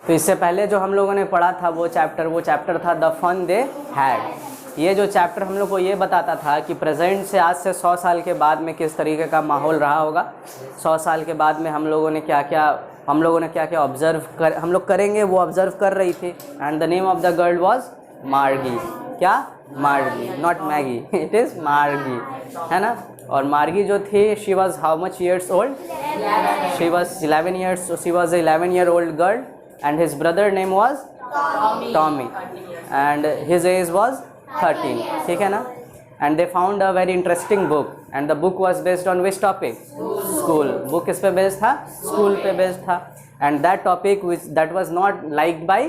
तो इससे पहले जो हम लोगों ने पढ़ा था वो चैप्टर था द फन दे हैड। ये जो चैप्टर हम लोग को ये बताता था कि प्रेजेंट से आज से 100 साल के बाद में किस तरीके का माहौल रहा होगा, 100 साल के बाद में हम लोगों ने क्या क्या ऑब्जर्व हम लोग करेंगे वो ऑब्जर्व कर रही थी। And the name of the girl was मार्गी। क्या? मार्गी, नॉट मैगी, इट इज़ मार्गी, है ना। और मार्गी जो थी she was how much years old? She was 11 years, she was 11 year old girl and his brother name was Tommy and his age was 13, ठीक है ना। and they found a very interesting book and the book was based on which topic? School। book किस पे based था? School पे based था। and that topic which that was not liked by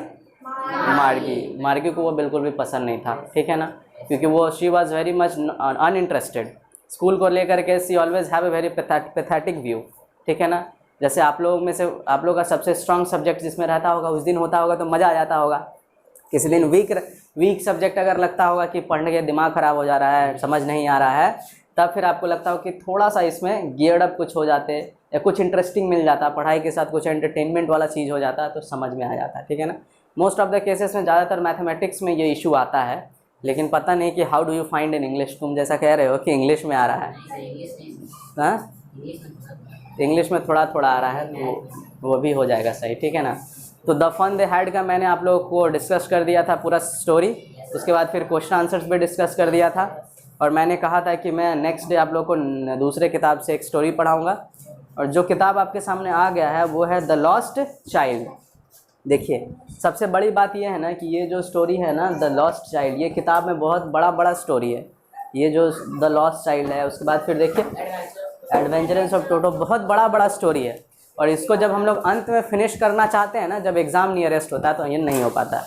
मार्गी को वो बिल्कुल भी पसंद नहीं था, ठीक है ना, क्योंकि वो she was very much uninterested school को लेकर के। she always have a very pathetic view, ठीक है ना। जैसे आप लोग में से आप लोग का सबसे स्ट्रॉन्ग सब्जेक्ट जिसमें रहता होगा उस दिन होता होगा तो मज़ा आ जाता होगा। किसी दिन वीक सब्जेक्ट अगर लगता होगा कि पढ़ने के दिमाग ख़राब हो जा रहा है, समझ नहीं आ रहा है, तब फिर आपको लगता हो कि थोड़ा सा इसमें गियर्ड अप कुछ हो जाते या कुछ इंटरेस्टिंग मिल जाता, पढ़ाई के साथ कुछ एंटरटेनमेंट वाला चीज़ हो जाता तो समझ में आ जाता, ठीक है ना। मोस्ट ऑफ द केसेस में ज़्यादातर मैथमेटिक्स में ये इशू आता है, लेकिन पता नहीं कि how do you find in English. तुम जैसा कह रहे हो कि इंग्लिश में आ रहा है, हाँ इंग्लिश में थोड़ा थोड़ा आ रहा है, तो वो भी हो जाएगा सही, ठीक है ना। तो द फन दे हैड का मैंने आप लोगों को डिस्कस कर दिया था पूरा स्टोरी, उसके बाद फिर क्वेश्चन आंसर्स भी डिस्कस कर दिया था, और मैंने कहा था कि मैं नेक्स्ट डे आप लोगों को दूसरे किताब से एक स्टोरी पढ़ाऊँगा। और जो किताब आपके सामने आ गया है वो है द लॉस्ट चाइल्ड। देखिए सबसे बड़ी बात यह है ना कि ये जो स्टोरी है ना द लॉस्ट चाइल्ड, ये किताब में बहुत बड़ा स्टोरी है, ये जो द लॉस्ट चाइल्ड है। उसके बाद फिर देखिए एडवेंचरस ऑफ टोटो, बहुत बड़ा स्टोरी है। और इसको जब हम लोग अंत में फिनिश करना चाहते हैं ना, जब एग्ज़ाम नियरेस्ट होता है तो ये नहीं हो पाता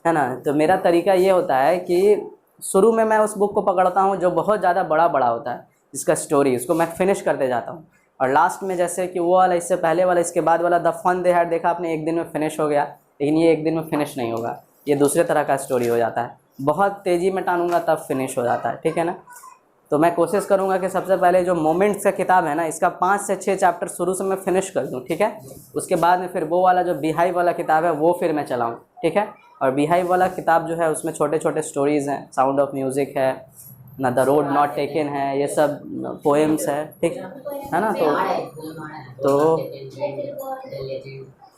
है ना। तो मेरा तरीका ये होता है कि शुरू में मैं उस बुक को पकड़ता हूँ जो बहुत ज़्यादा बड़ा होता है इसका स्टोरी, उसको मैं फिनिश करते जाता हूँ। और लास्ट में जैसे कि वो वाला, इससे पहले वाला, इसके बाद वाला द फन दे हैड देखा आपने, एक दिन में फिनिश हो गया, लेकिन ये एक दिन में फिनिश नहीं होगा, ये दूसरे तरह का स्टोरी हो जाता है। बहुत तेज़ी में टानूंगा तब फिनिश हो जाता है, ठीक है ना। तो मैं कोशिश करूंगा कि सबसे पहले जो मोमेंट्स का किताब है ना, इसका 5 से 6 चैप्टर शुरू से मैं फिनिश कर दूं, ठीक है। उसके बाद में फिर वो वाला जो बिहाइव वाला किताब है वो फिर मैं चलाऊं, ठीक है। और बिहाइव वाला किताब जो है उसमें छोटे छोटे स्टोरीज़ हैं, साउंड ऑफ म्यूज़िक है ना, द रोड नॉट टेकन है, ये सब पोएम्स है, ठीक है ना। तो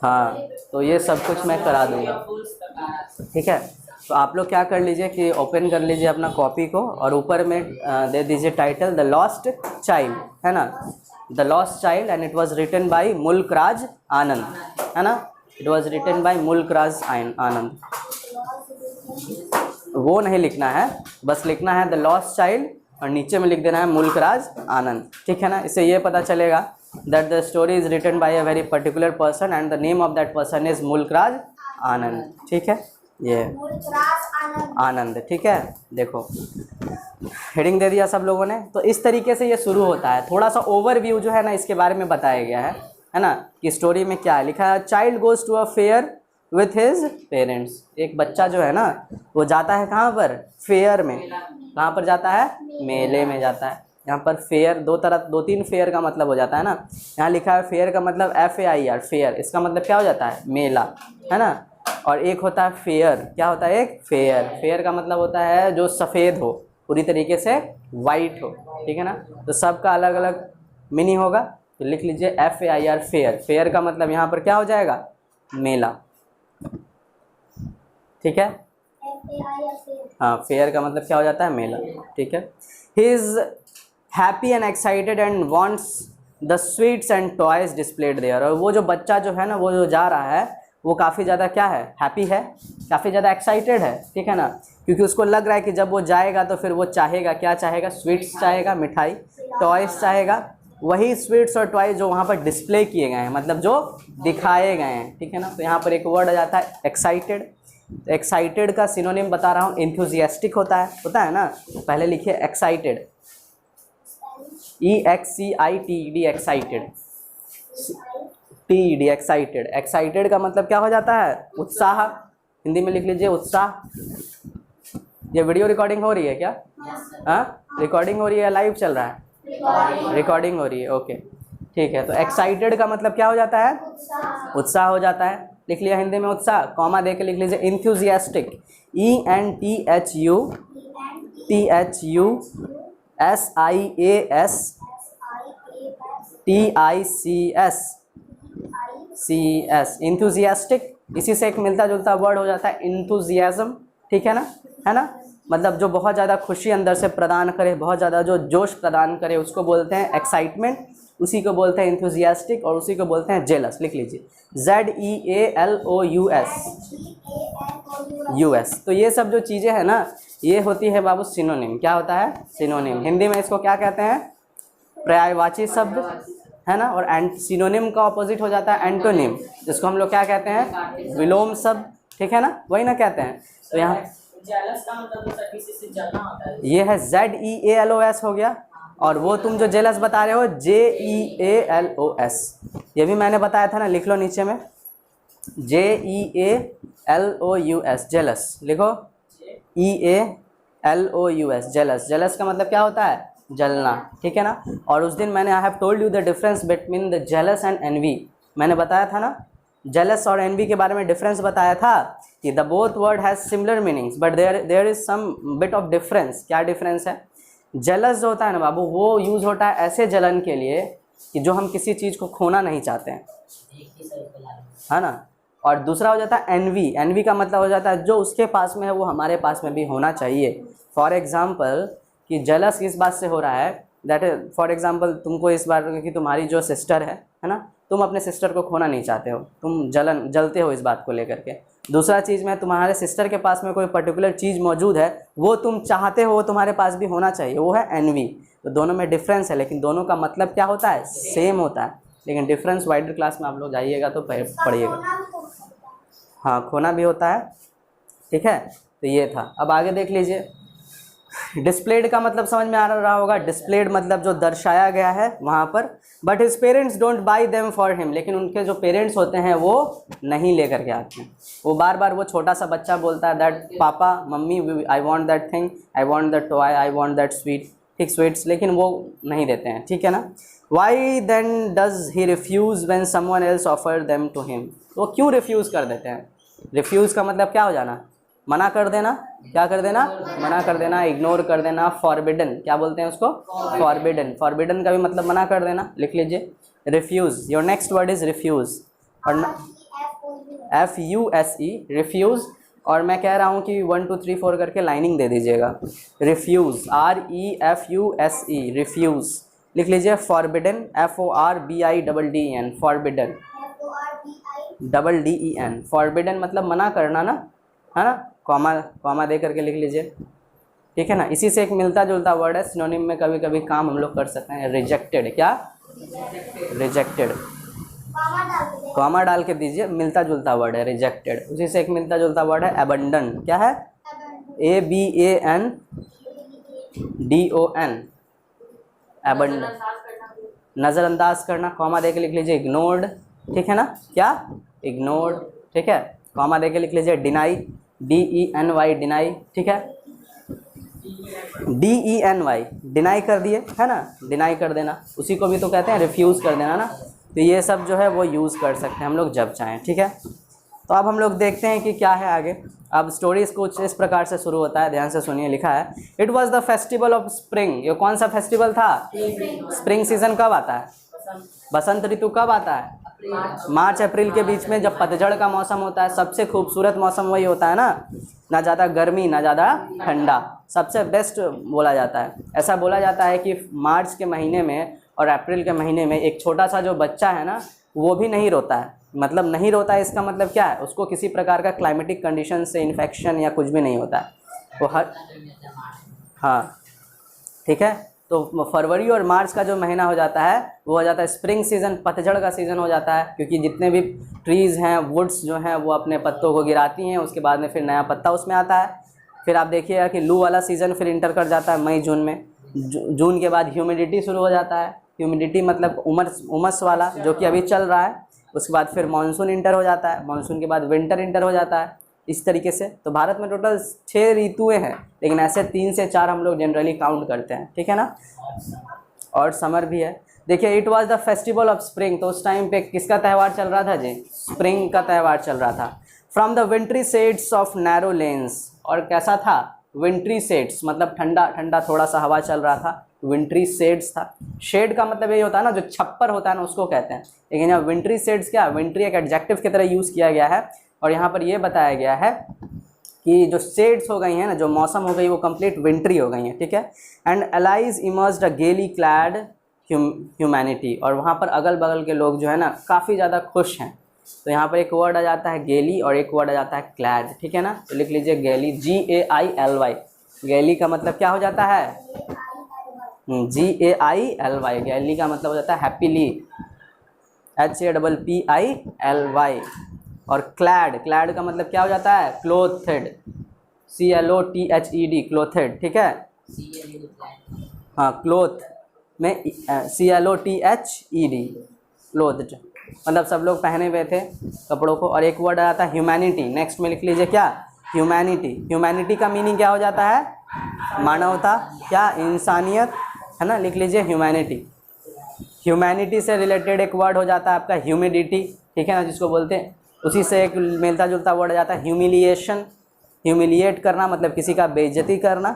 हाँ, तो ये सब कुछ मैं करा दूँगा, ठीक है। तो आप लोग क्या कर लीजिए कि ओपन कर लीजिए अपना कॉपी को और ऊपर में दे दीजिए टाइटल द लॉस्ट चाइल्ड, है ना, the lost child, and it was written by Mulk Raj आनंद, है ना, it was written by Mulk Raj आनंद। वो नहीं लिखना है, बस लिखना है द लॉस्ट चाइल्ड और नीचे में लिख देना है मुल्क राज आनंद, ठीक है ना। इससे ये पता चलेगा that the story is written by a very particular person and the name of that person is Mulk Raj आनंद, ठीक है, ये आनंद, ठीक है। देखो हेडिंग दे दिया सब लोगों ने। तो इस तरीके से ये शुरू होता है, थोड़ा सा ओवरव्यू जो है ना इसके बारे में बताया गया है ना, कि स्टोरी में क्या है लिखा है। Child goes to a fair with his parents. एक बच्चा जो है ना वो जाता है कहाँ पर? फेयर में। कहाँ पर जाता है? मेले में जाता है। यहाँ पर फेयर दो तीन फेयर का मतलब हो जाता है ना। यहाँ लिखा है फेयर का मतलब FAIR, फेयर, इसका मतलब क्या हो जाता है? मेला, है ना। और एक होता है फेयर, क्या होता है? एक फेयर, फेयर का मतलब होता है जो सफ़ेद हो, पूरी तरीके से वाइट हो, ठीक है ना। तो सबका अलग अलग मीनिंग होगा, तो लिख लीजिए FAIR, फेयर। फेयर का मतलब यहाँ पर क्या हो जाएगा? मेला, ठीक है। हाँ, फेयर का मतलब क्या हो जाता है? मेला, ठीक है। He is happy and excited and wants the sweets and toys displayed there. और वो जो बच्चा जो है ना, वो जो जा रहा है वो काफ़ी ज़्यादा क्या है? हैप्पी है, काफ़ी ज़्यादा एक्साइटेड है, ठीक है ना, क्योंकि उसको लग रहा है कि जब वो जाएगा तो फिर वो चाहेगा, क्या चाहेगा? स्वीट्स चाहेगा, मिठाई, टॉयज़ चाहेगा, वही स्वीट्स और टॉयज जो वहाँ पर डिस्प्ले किए गए हैं, मतलब जो दिखाए गए हैं, ठीक है ना। तो यहाँ पर एक वर्ड आ जाता है एक्साइटेड। एक्साइटेड का सिनोनिम बता रहा हूँ, एंथुजियास्टिक होता है ना। पहले लिखिए excited, EXCITED, excited, TED, excited. Excited का मतलब क्या हो जाता है? उत्साह। हिंदी में लिख लीजिए उत्साह। ये वीडियो रिकॉर्डिंग हो रही है क्या? हाँ, रिकॉर्डिंग हो रही है, लाइव चल रहा है? रिकॉर्डिंग हो रही है, ओके, ठीक है। तो एक्साइटेड का मतलब क्या हो जाता है? उत्साह हो जाता है। लिख लिया हिंदी में उत्साह, कॉमा दे के लिख लीजिए इंथुजियास्टिक, ENTHUSIASTICS, इंथुजियास्टिक। इसी से एक मिलता जुलता वर्ड हो जाता है इंथुजियाज्म, ठीक है ना, मतलब जो बहुत ज़्यादा खुशी अंदर से प्रदान करे, बहुत ज़्यादा जो जोश प्रदान करे, उसको बोलते हैं एक्साइटमेंट, उसी को बोलते हैं इंथुजियास्टिक, और उसी को बोलते हैं जेलस। लिख लीजिए ZEALOUS। तो ये सब जो चीज़ें हैं ना, ये होती है बाबू सिनोनिम। क्या होता है? सिनोनिम। हिंदी में इसको क्या कहते हैं? पर्यायवाची शब्द, है ना। और सिनोनिम का ऑपोजिट हो जाता है एंटोनिम, जिसको हम लोग क्या कहते हैं? विलोम शब्द, ठीक है ना, वही ना कहते हैं। तो यहाँ जेलस का मतलब किसी से जलना होता है, ये है ZEALOS हो गया। और वो तुम जो जेलस बता रहे हो JEALOS, ये भी मैंने बताया था ना, लिख लो नीचे में JEALOUS, जेलस लिखो, EALOUS, जेलस। जेलस का मतलब क्या होता है? जलना, ठीक है ना। और उस दिन मैंने I have told you the difference between the jealous and envy, मैंने बताया था ना, जेलस और एनवी के बारे में डिफरेंस बताया था कि the both word has similar meanings but there is some bit of difference. क्या डिफरेंस है? जेलस जो होता है ना बाबू, वो यूज़ होता है ऐसे जलन के लिए कि जो हम किसी चीज़ को खोना नहीं चाहते हैं, है ना। और दूसरा हो जाता है एनवी। एनवी का मतलब हो जाता है जो उसके पास में है वो हमारे पास में भी होना चाहिए। फॉर एग्जाम्पल कि जेलस किस बात से हो रहा है, दैट इज फॉर एग्जाम्पल तुमको इस बात कि तुम्हारी जो सिस्टर है ना, तुम अपने सिस्टर को खोना नहीं चाहते हो, तुम जलते हो इस बात को लेकर के। दूसरा चीज़ में तुम्हारे सिस्टर के पास में कोई पर्टिकुलर चीज़ मौजूद है, वो तुम चाहते हो वो तुम्हारे पास भी होना चाहिए, वो है एनवी। तो दोनों में डिफरेंस है, लेकिन दोनों का मतलब क्या होता है? सेम होता है, लेकिन डिफरेंस वाइडर क्लास में आप लोग जाइएगा तो पढ़िएगा। हाँ, खोना भी होता है, ठीक है। तो ये था। अब आगे देख लीजिए, डिस्प्लेड का मतलब समझ में आ रहा होगा। डिस्प्लेड मतलब जो दर्शाया गया है वहाँ पर। But his parents don't buy them for him, लेकिन उनके जो पेरेंट्स होते हैं वो नहीं लेकर के आते हैं। वो बार बार वो छोटा सा बच्चा बोलता है that papa mummy I want that thing, I want that toy, I want that sweet, ठीक स्वीट्स, लेकिन वो नहीं देते हैं, ठीक है ना। Why then does he refuse when someone else offer them to him, वो क्यों रिफ्यूज़ कर देते हैं? रिफ्यूज़ का मतलब क्या हो जाना? मना कर देना। क्या कर देना? मना कर देना, इग्नोर कर देना। फॉरबिडन, क्या बोलते हैं उसको? फॉरबिडन। फॉरबिडन का भी मतलब मना कर देना। लिख लीजिए refuse. Your next word is refuse, और FUSE, रिफ्यूज़। और मैं कह रहा हूँ कि 1 2 3 4 करके लाइनिंग दे दीजिएगा। Refuse, REFUSE, refuse. लिख लीजिए forbidden, FORBIDDEN, forbidden, DDEN। Forbidden मतलब मना करना ना, है ना। कॉमा दे करके लिख लीजिए, ठीक है ना। इसी से एक मिलता जुलता वर्ड है, सिनोनिम में कभी कभी काम हम लोग कर सकते हैं। रिजेक्टेड, क्या? रिजेक्टेड। कॉमा डाल के दीजिए, मिलता जुलता वर्ड है रिजेक्टेड। उसी से एक मिलता जुलता वर्ड है एबंडन। क्या है? ABANDON, एबंडन, नज़रअंदाज करना। कॉमा दे के लिख लीजिए इग्नोर्ड, ठीक है ना। क्या? इग्नोर्ड, ठीक है। कॉमा दे के लिख लीजिए डिनाई, DENY, डिनाई, ठीक है। DENY, डिनाई कर दिए, है ना, डिनाई कर देना, उसी को भी तो कहते हैं रिफ्यूज़ कर देना ना। तो ये सब जो है वो यूज़ कर सकते हैं हम लोग जब चाहें, ठीक है। तो अब हम लोग देखते हैं कि क्या है आगे। अब स्टोरीज कुछ इस प्रकार से शुरू होता है, ध्यान से सुनिए। लिखा है it was the festival of spring. ये कौन सा फेस्टिवल था? स्प्रिंग सीजन कब आता है? बसंत ऋतु कब आता है? मार्च अप्रैल के बीच में, जब पतझड़ का मौसम होता है। सबसे खूबसूरत मौसम वही होता है ना ज़्यादा गर्मी ना ज़्यादा ठंडा, सबसे बेस्ट बोला जाता है। ऐसा बोला जाता है कि मार्च के महीने में और अप्रैल के महीने में एक छोटा सा जो बच्चा है ना, वो भी नहीं रोता है। मतलब नहीं रोता है, इसका मतलब क्या है? उसको किसी प्रकार का क्लाइमेटिक कंडीशन से इन्फेक्शन या कुछ भी नहीं होता है वो हाँ, ठीक है। तो फरवरी और मार्च का जो महीना हो जाता है वो हो जाता है स्प्रिंग सीज़न, पतझड़ का सीज़न हो जाता है। क्योंकि जितने भी ट्रीज़ हैं, वुड्स जो हैं, वो अपने पत्तों को गिराती हैं, उसके बाद में फिर नया पत्ता उसमें आता है। फिर आप देखिएगा कि लू वाला सीज़न फिर इंटर कर जाता है मई जून में। जून के बाद ह्यूमिडिटी शुरू हो जाता है। ह्यूमिडिटी मतलब उमस वाला, जो कि अभी चल रहा है। उसके बाद फिर मानसून इंटर हो जाता है, मानसून के बाद विंटर इंटर हो जाता है। इस तरीके से तो भारत में टोटल 6 ऋतुएँ हैं, लेकिन ऐसे 3 से 4 हम लोग जनरली काउंट करते हैं, ठीक है ना। और समर भी है। देखिए it was the festival of spring, तो उस टाइम पे किसका त्यौहार चल रहा था जी? स्प्रिंग का त्यौहार चल रहा था। From the विंट्री shades of narrow lens, और कैसा था? विंट्री शेड्स मतलब ठंडा ठंडा थोड़ा सा हवा चल रहा था, विंट्री शेड्स था। शेड का मतलब यही होता है ना, जो छप्पर होता है ना उसको कहते हैं, लेकिन यहाँ विंट्री शेड्स क्या, विंट्री एक एडजेक्टिव की तरह यूज़ किया गया है। और यहाँ पर ये बताया गया है कि जो शेड्स हो गई हैं ना, जो मौसम हो गई वो कंप्लीट विंट्री हो गई हैं, ठीक है। एंड एलाइज इमर्स्ड अ गेली क्लैड ह्यूमैनिटी, और वहाँ पर अगल बगल के लोग जो है ना काफ़ी ज़्यादा खुश हैं। तो यहाँ पर एक वर्ड आ जाता है गेली और एक वर्ड आ जाता है क्लैड, ठीक है ना। तो लिख लीजिए गेली, GAILY। गेली का मतलब क्या हो जाता है? GAILY। गैली का मतलब हो जाता है हैप्पीली, HAPPILY। और क्लैड, क्लैड का मतलब क्या हो जाता है? क्लोथेड, CLOTHED, क्लोथेड, ठीक है। हाँ क्लोथ में CLOTHED, क्लोथड, मतलब सब लोग पहने हुए थे कपड़ों को। और एक वर्ड आता है ह्यूमैनिटी, नेक्स्ट में लिख लीजिए क्या? ह्यूमैनिटी। ह्यूमैनिटी का मीनिंग क्या हो जाता है? मानवता, क्या? इंसानियत, है ना। लिख लीजिए ह्यूमैनिटी। ह्यूमैनिटी से रिलेटेड एक वर्ड हो जाता है आपका ह्यूमिडिटी, ठीक है ना, जिसको बोलते हैं। उसी से एक मिलता जुलता वर्ड आ जाता है ह्यूमिलिएशन, ह्यूमिलिएट करना मतलब किसी का बेइज्जती करना,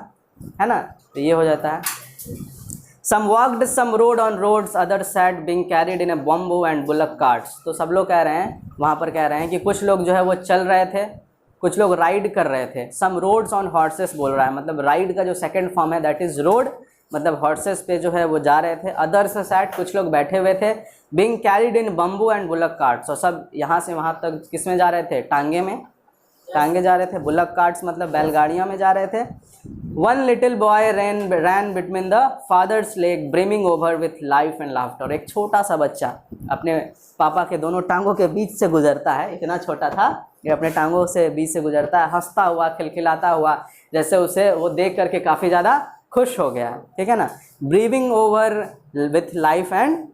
है ना। तो ये हो जाता है। Some walked, some rode on roads, others sat being carried in a bamboo and bullock carts। तो सब लोग कह रहे हैं, वहाँ पर कह रहे हैं कि कुछ लोग जो है वो चल रहे थे, कुछ लोग राइड कर रहे थे। Some roads on horses बोल रहा है, मतलब राइड का जो सेकंड फॉर्म है दैट इज़ रोड, मतलब हॉर्सेस पे जो है वो जा रहे थे। अदर्स सैट, कुछ लोग बैठे हुए थे। Being carried in bamboo and bullock carts, और सब यहाँ से वहाँ तक किस में जा रहे थे? टांगे में, टांगे जा रहे थे। बुलक कार्ट्स मतलब बैलगाड़ियों में जा रहे थे। One little boy ran between the father's leg brimming over with life and laughter. एक छोटा सा बच्चा अपने पापा के दोनों टांगों के बीच से गुजरता है, इतना छोटा था कि अपने टांगों से बीच से गुजरता है, हंसता हुआ, खिलखिलाता हुआ, जैसे उसे वो देख करके काफ़ी ज़्यादा खुश हो गया, ठीक है ना। Briefing over with life and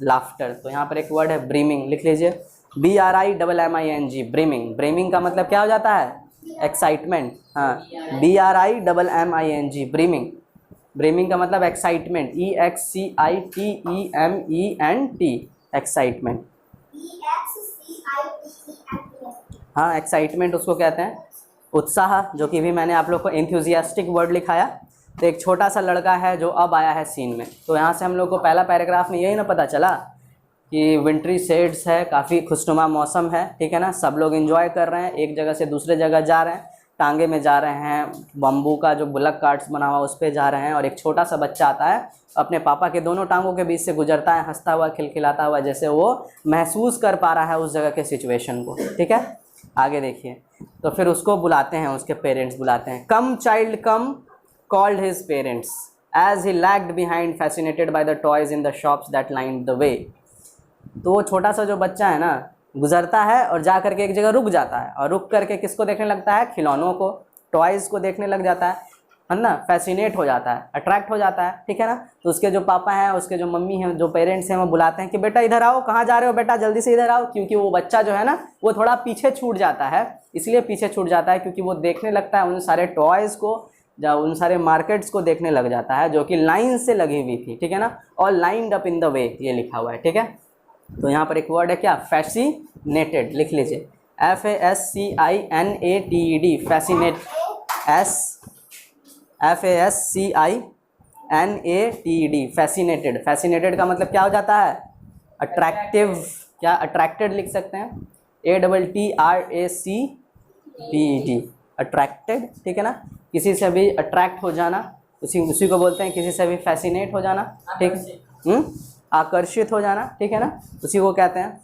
laughter, तो यहाँ पर एक वर्ड है ब्रीमिंग, लिख लीजिए BRIMMING, ब्रीमिंग। ब्रीमिंग का मतलब क्या हो जाता है? एक्साइटमेंट, हाँ BRIMMING, ब्रीमिंग। ब्रीमिंग का मतलब एक्साइटमेंट, EXCITEMENT, एक्साइटमेंट। हाँ एक्साइटमेंट उसको कहते हैं, उत्साह, जो कि भी मैंने आप लोग को एंथुजियास्टिक वर्ड लिखाया। तो एक छोटा सा लड़का है जो अब आया है सीन में। तो यहाँ से हम लोग को पहला पैराग्राफ में यही ना पता चला कि विंट्री शेड्स है, काफ़ी खुशनुमा मौसम है, ठीक है ना। सब लोग एंजॉय कर रहे हैं, एक जगह से दूसरे जगह जा रहे हैं, टांगे में जा रहे हैं, बम्बू का जो बुलक कार्ट्स बना हुआ उस पर जा रहे हैं। और एक छोटा सा बच्चा आता है, अपने पापा के दोनों टांगों के बीच से गुजरता है, हंसता हुआ, खिलखिलाता हुआ, जैसे वो महसूस कर पा रहा है उस जगह के सिचुएशन को, ठीक है। आगे देखिए, तो फिर उसको बुलाते हैं, उसके पेरेंट्स बुलाते हैं। Come child come called his parents as he lagged behind, fascinated by the toys in the shops that lined the way। तो वो छोटा सा जो बच्चा है ना, गुजरता है और जा करके एक जगह रुक जाता है, और रुक करके किसको देखने लगता है? खिलौनों को, टॉयज़ को देखने लग जाता है ना। फैसिनेट हो जाता है, अट्रैक्ट हो जाता है, ठीक है ना। तो उसके जो पापा हैं, उसके जो मम्मी हैं, जो पेरेंट्स हैं, वो बुलाते हैं कि बेटा इधर आओ, कहाँ जा रहे हो बेटा, जल्दी से इधर आओ। क्योंकि वो बच्चा जो है ना वो थोड़ा पीछे छूट जाता है, इसलिए पीछे छूट जाता है क्योंकि वो देखने लगता है उन सारे टॉयज़ को, जब उन सारे मार्केट्स को देखने लग जाता है जो कि लाइन से लगी हुई थी, ठीक है ना। और lined up in the way ये लिखा हुआ है, ठीक है। तो यहाँ पर एक वर्ड है क्या? फैसिनेटेड, लिख लीजिए FASCINATED, fascinate, FASCINATED, fascinated. Fascinated का मतलब क्या हो जाता है? अट्रैक्टिव, क्या अट्रैक्टेड लिख सकते हैं, ATTRACTED, अट्रैक्टेड, ठीक है ना। किसी से भी अट्रैक्ट हो जाना, उसी को बोलते हैं, किसी से भी फैसिनेट हो जाना, ठीक, आकर्षित हो जाना, ठीक है ना, उसी को कहते हैं,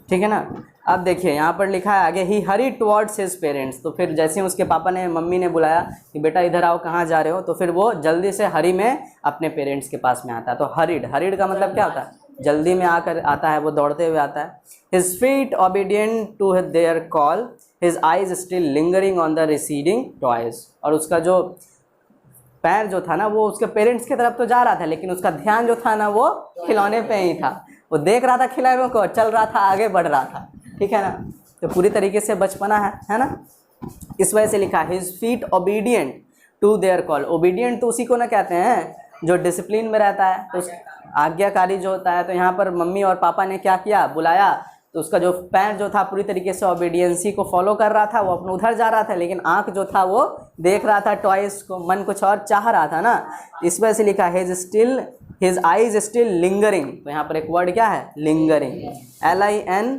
ठीक है ना। अब देखिए यहाँ पर लिखा है आगे, ही हरी टुवर्ड्स हिज पेरेंट्स। तो फिर जैसे ही उसके पापा ने, मम्मी ने बुलाया कि बेटा इधर आओ, कहाँ जा रहे हो, तो फिर वो जल्दी से हरी में अपने पेरेंट्स के पास में आता है। तो हरीड, हरीड का मतलब क्या होता है? जल्दी में आकर आता है, वो दौड़ते हुए आता है। His feet obedient to their call, his eyes still lingering on the receding toys. और उसका जो पैर जो था ना वो उसके पेरेंट्स की तरफ तो जा रहा था, लेकिन उसका ध्यान जो था ना वो खिलौने पे ही था। वो देख रहा था खिलौनों को, चल रहा था, आगे बढ़ रहा था, ठीक है ना। तो पूरी तरीके से बचपना है ना। इस वजह से लिखा his feet obedient to their call. Obedient तो उसी को ना कहते हैं जो डिसिप्लिन में रहता है, तो आज्ञाकारी जो होता है, तो यहाँ पर मम्मी और पापा ने क्या किया, बुलाया, तो उसका जो पैर जो था पूरी तरीके से ओबीडियंसी को फॉलो कर रहा था, वो अपने उधर जा रहा था, लेकिन आंख जो था वो देख रहा था टॉयज को, मन कुछ और चाह रहा था ना, इस वजह से लिखा हिज आईज स्टिल लिंगरिंग। तो यहाँ पर एक वर्ड क्या है, लिंगरिंग, LINGERING,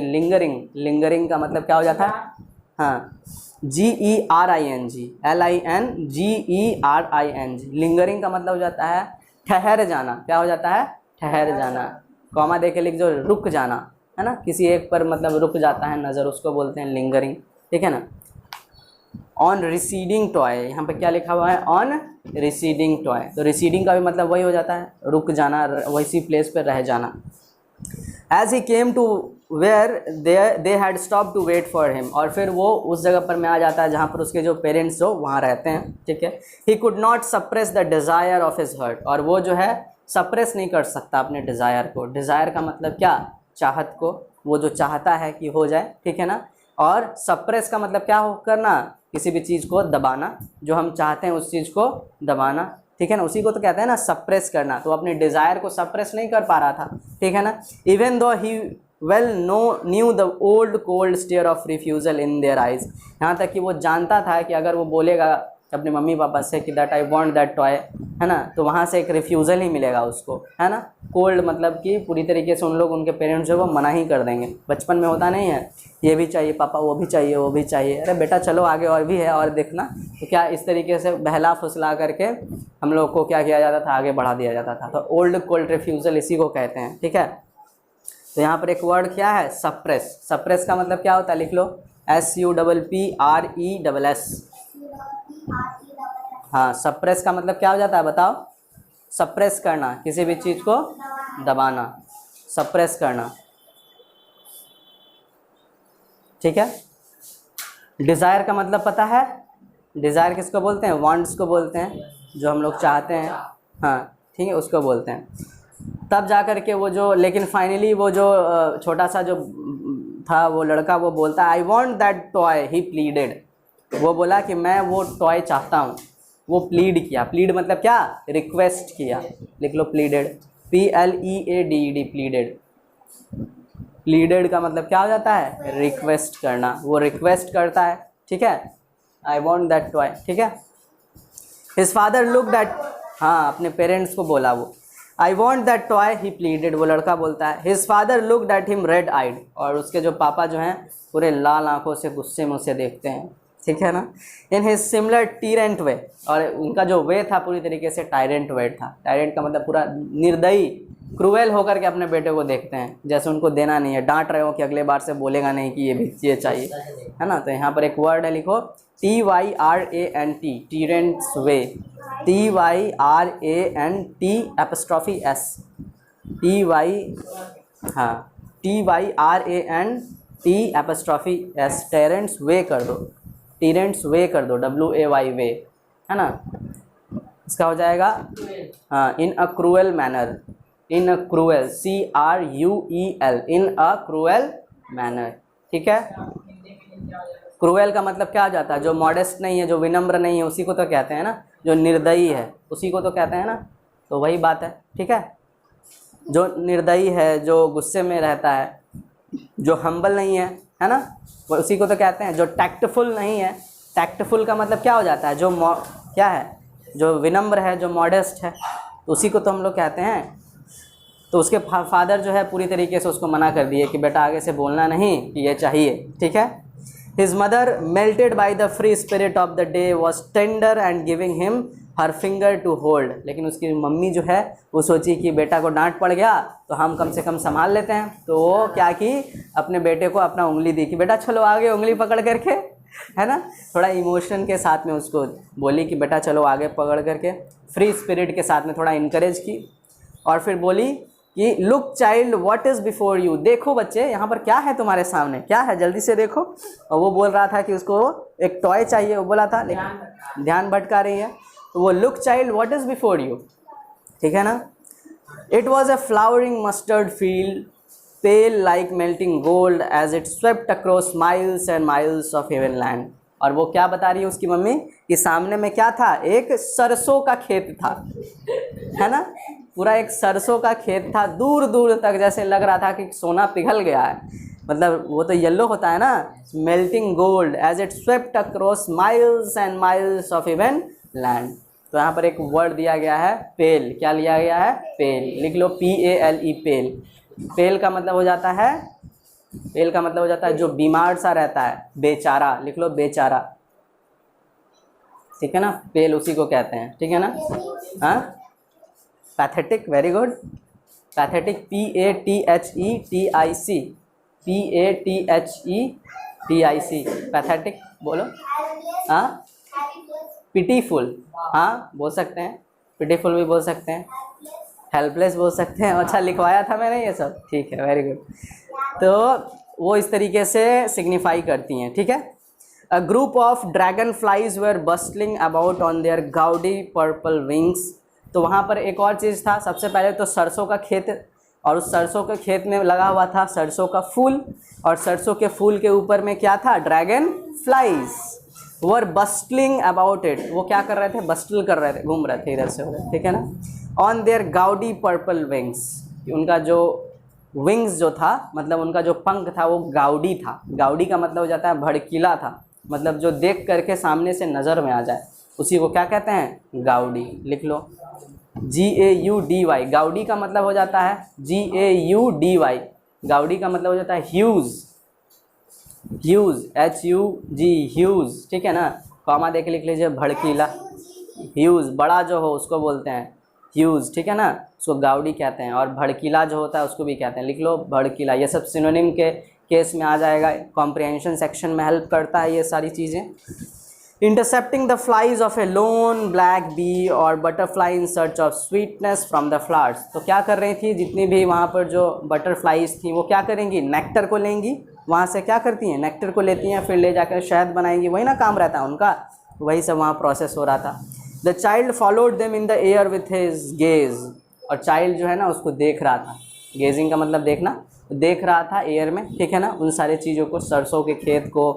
लिंगरिंग। लिंगरिंग का मतलब क्या हो जाता है, हाँ, GERING, LINGERING, लिंगरिंग का मतलब हो जाता है ठहर जाना। क्या हो जाता है, ठहर जाना। कॉमा दे के लिख जो, रुक जाना, है ना, किसी एक पर मतलब रुक जाता है नज़र, उसको बोलते हैं लिंगरिंग, ठीक है ना। ऑन रिसीडिंग टॉय, यहाँ पे क्या लिखा हुआ है, ऑन रिसीडिंग टॉय, तो रिसीडिंग का भी मतलब वही हो जाता है, रुक जाना, वैसी प्लेस पर रह जाना। As he came to where they had stop to wait for him, और फिर वो उस जगह पर में आ जाता है जहाँ पर उसके जो पेरेंट्स जो वहाँ रहते हैं, ठीक है। He could not suppress the desire of his heart, और वो जो है सप्रेस नहीं कर सकता अपने डिज़ायर को। डिज़ायर का मतलब क्या, चाहत को, वो जो चाहता है कि हो जाए, ठीक है ना। और सप्रेस का मतलब क्या हो, करना, किसी भी चीज़ को दबाना, जो हम चाहते हैं उस चीज़ को दबाना, ठीक है ना, उसी को तो कहते हैं ना सप्रेस करना। तो अपने डिज़ायर को सप्रेस नहीं कर पा रहा था, ठीक है ना। Even though he well knew the old cold stare of refusal in their eyes, यहाँ तक कि वो जानता था कि अगर वो बोलेगा अपने मम्मी पापा से कि that I want that toy, है ना, तो वहाँ से एक रिफ्यूज़ल ही मिलेगा उसको, है ना। कोल्ड मतलब कि पूरी तरीके से उन लोग, उनके पेरेंट्स जो वो मना ही कर देंगे। बचपन में होता नहीं है, ये भी चाहिए पापा, वो भी चाहिए, वो भी चाहिए, अरे बेटा चलो आगे और भी है और देखना। तो क्या इस तरीके से बहला फुसला करके हम लोग को क्या किया जाता था, आगे बढ़ा दिया जाता था। तो ओल्ड कोल्ड रिफ्यूज़ल इसी को कहते हैं, ठीक है। तो यहाँ पर एक वर्ड क्या है, सप्रेस। सप्रेस का मतलब क्या होता है, लिख लो, SUPPRESS। हाँ, सप्रेस का मतलब क्या हो जाता है, बताओ। सप्रेस करना, किसी भी चीज़ को दबाना, सप्रेस करना, ठीक है। डिज़ायर का मतलब पता है, डिज़ायर किसको बोलते हैं, वांट्स को बोलते हैं, जो हम लोग चाहते हैं, हाँ ठीक है, उसको बोलते हैं। तब जा कर के वो जो, लेकिन फाइनली वो जो छोटा सा जो था वो लड़का, वो बोलता है I want that toy, he pleaded, वो बोला कि मैं वो टॉय चाहता हूँ, वो प्लीड किया। प्लीड मतलब क्या, रिक्वेस्ट किया, लिख लो प्लीडेड, PLEADED, प्लीडेड। प्लीडेड का मतलब क्या हो जाता है, रिक्वेस्ट करना, वो रिक्वेस्ट करता है, ठीक है, आई वॉन्ट दैट टॉय, ठीक है। हिज फादर लुक दैट, हाँ अपने पेरेंट्स को बोला वो, I want that toy, he pleaded, वो लड़का बोलता है। His father look that him red eyed, और उसके जो पापा जो हैं पूरे लाल आंखों से गुस्से में उसे देखते हैं, ठीक है ना। इन हिज सिमिलर टीरेंट वे, और उनका जो वे था पूरी तरीके से टायरेंट वे था। टायरेंट का मतलब पूरा निर्दयी, क्रूएल होकर के अपने बेटे को देखते हैं, जैसे उनको देना नहीं है, डांट रहे हो कि अगले बार से बोलेगा नहीं कि ये भी ये चाहिए, है ना। तो यहाँ पर एक वर्ड है, लिखो TYRANT, टीरेंट्स वे, TYRANT'(S), हाँ TYRANT'(S), टेरेंट्स वे कर दो, टीरेंट्स वे कर दो, WAY वे, है ना। इसका हो जाएगा, हाँ, इन a cruel manner, in a cruel, CRUEL, in a cruel manner, ठीक है। क्रूएल का मतलब क्या हो जाता है, जो मॉडेस्ट नहीं है, जो विनम्र नहीं है, उसी को तो कहते हैं ना, जो निर्दयी है उसी को तो कहते हैं ना, तो वही बात है, ठीक है। जो निर्दयी है, जो गुस्से में रहता है, जो हम्बल नहीं है ना, वो उसी को तो कहते हैं। जो टैक्टफुल नहीं है, टैक्टफुल का मतलब क्या हो जाता है, जो क्या है, जो विनम्र है, जो मॉडेस्ट है, तो उसी को तो हम लोग कहते हैं। तो उसके फादर जो है पूरी तरीके से उसको मना कर दिए कि बेटा आगे से बोलना नहीं कि ये चाहिए, ठीक है। His mother melted by the free spirit of the day was tender and giving him her finger to hold, लेकिन उसकी मम्मी जो है वो सोची कि बेटा को डांट पड़ गया तो हम कम से कम संभाल लेते हैं, तो वो क्या की, अपने बेटे को अपना उंगली दी कि बेटा चलो आगे, उंगली पकड़ करके, है ना, थोड़ा इमोशन के साथ में उसको बोली कि बेटा चलो आगे पकड़ करके, फ्री स्पिरिट के साथ में थोड़ा इनकरेज की। और फिर बोली कि look child what is before you, देखो बच्चे यहाँ पर क्या है तुम्हारे सामने, क्या है जल्दी से देखो। और वो बोल रहा था कि उसको एक टॉय चाहिए, वो बोला था, लेकिन ध्यान भटका रही है, तो वो look child what is before you, ठीक है ना। It was a flowering mustard field pale like melting gold as it swept across miles and miles of heaven land, और वो क्या बता रही है उसकी मम्मी कि सामने में क्या था, एक सरसों का खेत था, है ना, पूरा एक सरसों का खेत था, दूर दूर तक जैसे लग रहा था कि सोना पिघल गया है, मतलब वो तो येलो होता है ना, melting gold as it swept across miles and miles of even land. तो यहाँ पर एक वर्ड दिया गया है पेल, क्या लिया गया है, पेल, लिख लो PALE, पेल। पेल का मतलब हो जाता है, पेल का मतलब हो जाता है जो बीमार सा रहता है, बेचारा, लिख लो बेचारा, ठीक है ना, पेल उसी को कहते हैं, ठीक है ना। हाँ, pathetic, very good, pathetic, PATHETIC, pathetic बोलो। हाँ, पिटीफुल, हाँ बोल सकते हैं, पिटीफुल भी बोल सकते हैं, हेल्पलेस बोल सकते हैं। अच्छा लिखवाया था मैंने ये सब, ठीक है, वेरी गुड। तो वो इस तरीके से सिग्निफाई करती हैं, ठीक है। A group of dragonflies were bustling about on their gaudy purple wings. तो वहाँ पर एक और चीज़ था, सबसे पहले तो सरसों का खेत, और उस सरसों के खेत में लगा हुआ था सरसों का फूल, और सरसों के फूल के ऊपर में क्या था, dragon flies were bustling about it, वो क्या कर रहे थे, बस्टल कर रहे थे, घूम रहे थे इधर से उधर, ठीक है ना। On their gaudy purple wings, उनका जो विंग्स जो था, मतलब उनका जो पंख था वो गाउडी था। गाउडी का मतलब हो जाता है भड़कीला था, मतलब जो देख करके सामने से नज़र में आ जाए, उसी को क्या कहते हैं, गाउडी, लिख लो GAUDY। गाउडी का मतलब हो जाता है GAUDY, गाउडी का मतलब हो जाता है ह्यूज, ह्यूज HUG, ह्यूज, ठीक है ना, कॉमा देके लिख लीजिए, भड़कीला, ह्यूज, बड़ा जो हो उसको बोलते हैं ह्यूज, ठीक है ना, उसको गाउडी कहते हैं, और भड़कीला जो होता है उसको भी कहते हैं, लिख लो भड़कीला। ये सब सिनोनिम के केस में आ जाएगा, कॉम्प्रिहेंशन सेक्शन में हेल्प करता है ये सारी चीज़ें। Intercepting the flies of a lone black bee और butterfly in search of sweetness from the flowers. तो क्या कर रही थी, जितनी भी वहाँ पर जो बटरफ्लाइज थी वो क्या करेंगी, नेक्टर को लेंगी, वहाँ से क्या करती हैं, नेक्टर को लेती हैं, फिर ले जाकर शहद बनाएंगी, वही ना काम रहता है उनका, वही सब वहाँ प्रोसेस हो रहा था। The child followed them in the air with his gaze, और चाइल्ड जो है ना उसको देख रहा था, गेजिंग का मतलब देखना, देख रहा था एयर में, ठीक है ना, उन सारी चीज़ों को, सरसों के खेत को,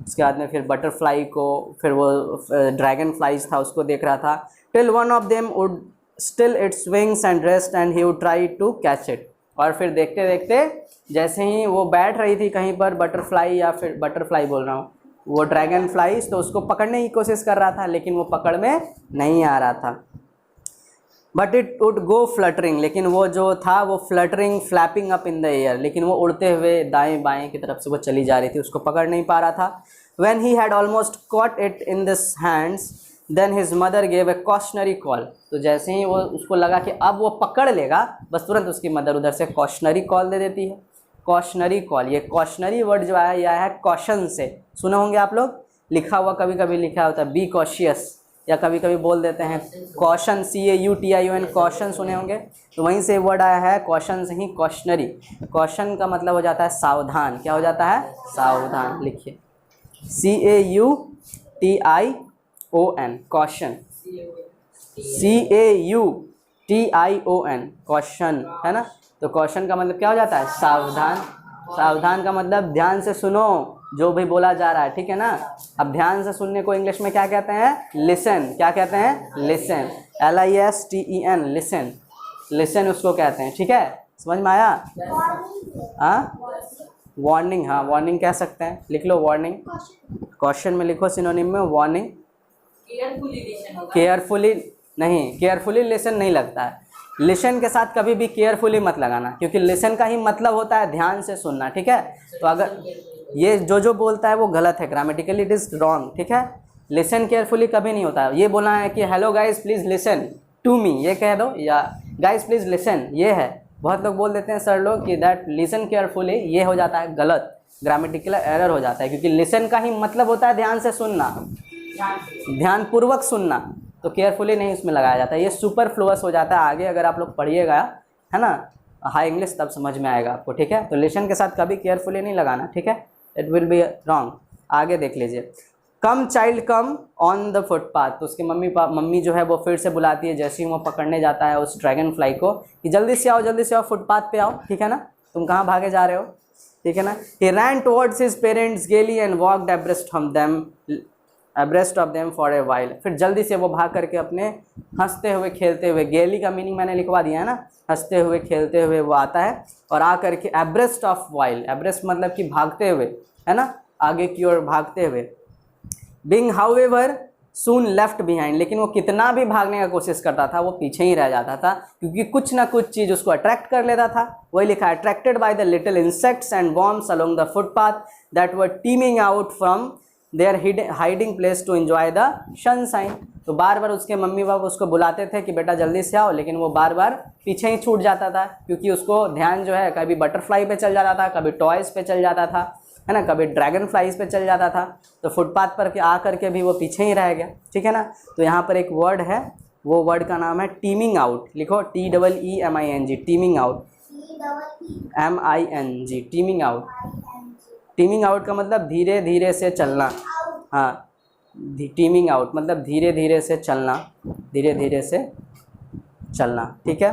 उसके बाद में फिर बटरफ्लाई को, फिर वो ड्रैगन फ्लाइज था उसको देख रहा था। Till one of them would still its wings and rest and he would try to catch it, और फिर देखते देखते जैसे ही वो बैठ रही थी कहीं पर, बटरफ्लाई, या फिर बटरफ्लाई बोल रहा हूँ, वो ड्रैगन फ्लाइज, तो उसको पकड़ने की कोशिश कर रहा था, लेकिन वो पकड़ में नहीं आ रहा था। But it would go fluttering, लेकिन वो जो था वो fluttering, flapping up in the air, लेकिन वो उड़ते हुए दाएं बाएं की तरफ से वो चली जा रही थी, उसको पकड़ नहीं पा रहा था। When he had almost caught it in this hands then his mother gave a cautionary call. तो जैसे ही वो उसको लगा कि अब वो पकड़ लेगा, बस तुरंत उसकी मदर उधर से कॉशनरी कॉल दे देती है। कॉशनरी कॉल, ये कॉशनरी वर्ड जो आया यह है कॉशन से, सुने होंगे आप लोग, लिखा हुआ कभी कभी लिखा होता है बी कॉशियस, या कभी कभी बोल देते हैं कॉशन, CAUTION, कॉशन सुने होंगे, तो वहीं से वर्ड आया है, कॉशन से ही कॉशनरी। कॉशन का मतलब हो जाता है सावधान, क्या हो जाता है, सावधान, लिखिए CAUTION, कॉशन, CAUTION, कॉशन, है ना। तो कॉशन का मतलब क्या हो जाता है, सावधान। सावधान का मतलब ध्यान से सुनो जो भी बोला जा रहा है, ठीक है ना। अब ध्यान से सुनने को इंग्लिश में क्या कहते हैं, लिसन, क्या कहते हैं, लिसन, LISTEN, लिसन, लिसन उसको कहते हैं, ठीक है, समझ में आया। हाँ, वार्निंग, हाँ वार्निंग कह सकते हैं, लिख लो वार्निंग, क्वेश्चन में लिखो सिनोनिम में वार्निंग। केयरफुली नहीं, केयरफुली लिसन नहीं लगता है, लिसन के साथ कभी भी केयरफुली मत लगाना, क्योंकि लिसन का ही मतलब होता है ध्यान से सुनना, ठीक है। तो अगर ये जो बोलता है वो गलत है, ग्रामेटिकली इट इज़ रॉन्ग, ठीक है। लिसन केयरफुली कभी नहीं होता है। ये बोलना है कि hello guys please listen to me, ये कह दो, या गाइस प्लीज़ लिसन, ये है। बहुत लोग बोल देते हैं सर लोग कि दैट लिसन केयरफुली, ये हो जाता है गलत, ग्रामेटिकल एरर हो जाता है, क्योंकि लिसन का ही मतलब होता है ध्यान से सुनना, ध्यानपूर्वक सुनना, तो केयरफुली नहीं उसमें लगाया जाता है, ये सुपरफ्लुअस हो जाता है। आगे अगर आप लोग पढ़िएगा, है ना, हाई इंग्लिश, तब समझ में आएगा आपको, ठीक है। तो लिसन के साथ कभी केयरफुली नहीं लगाना, ठीक है, इट विल बी रॉन्ग। आगे देख लीजिए, come child come on the footpath. तो उसकी मम्मी जो है वो फिर से बुलाती है, जैसे ही वो पकड़ने जाता है उस ड्रैगन फ्लाई को, कि जल्दी से आओ, जल्दी से आओ, फुटपाथ पे आओ, ठीक है ना, तुम कहाँ भागे जा रहे हो, ठीक है ना। He ran towards his parents gaily and walked abreast from them abreast of them for a while, फिर जल्दी से वो भाग करके अपने हंसते हुए खेलते हुए, गेली का मीनिंग मैंने लिखवा दिया है ना, हंसते हुए खेलते हुए वो आता है और आ करके एब्रेस्ट ऑफ वाइल, एब्रेस्ट मतलब कि भागते हुए, है ना, आगे की ओर भागते हुए। बीइंग हाउएवर सून लेफ्ट बिहाइंड, लेकिन वो कितना भी भागने का कोशिश करता था वो पीछे ही रह जाता था, क्योंकि कुछ ना कुछ चीज़ उसको अट्रैक्ट कर लेता था। वही लिखा है, attracted by the little insects and worms along the footpath that were teeming out from their hiding place to enjoy the sunshine. तो बार बार उसके मम्मी पापा उसको बुलाते थे कि बेटा जल्दी से आओ, लेकिन वो बार बार पीछे ही छूट जाता था, क्योंकि उसको ध्यान जो है कभी बटरफ्लाई पे चल जाता था, कभी टॉयज़ पे चल जाता था, है ना, कभी ड्रैगन फ्लाइज पे चल जाता था। तो फुटपाथ पर आ करके भी वो पीछे ही रह गया, ठीक है ना। तो यहाँ पर एक वर्ड है, वो वर्ड का नाम है टीमिंग आउट, लिखो TEEMING, teeming out, MING, teeming out. Teeming out का मतलब धीरे धीरे से चलना, हाँ, टीमिंग आउट मतलब धीरे धीरे से चलना, धीरे धीरे से चलना, ठीक है।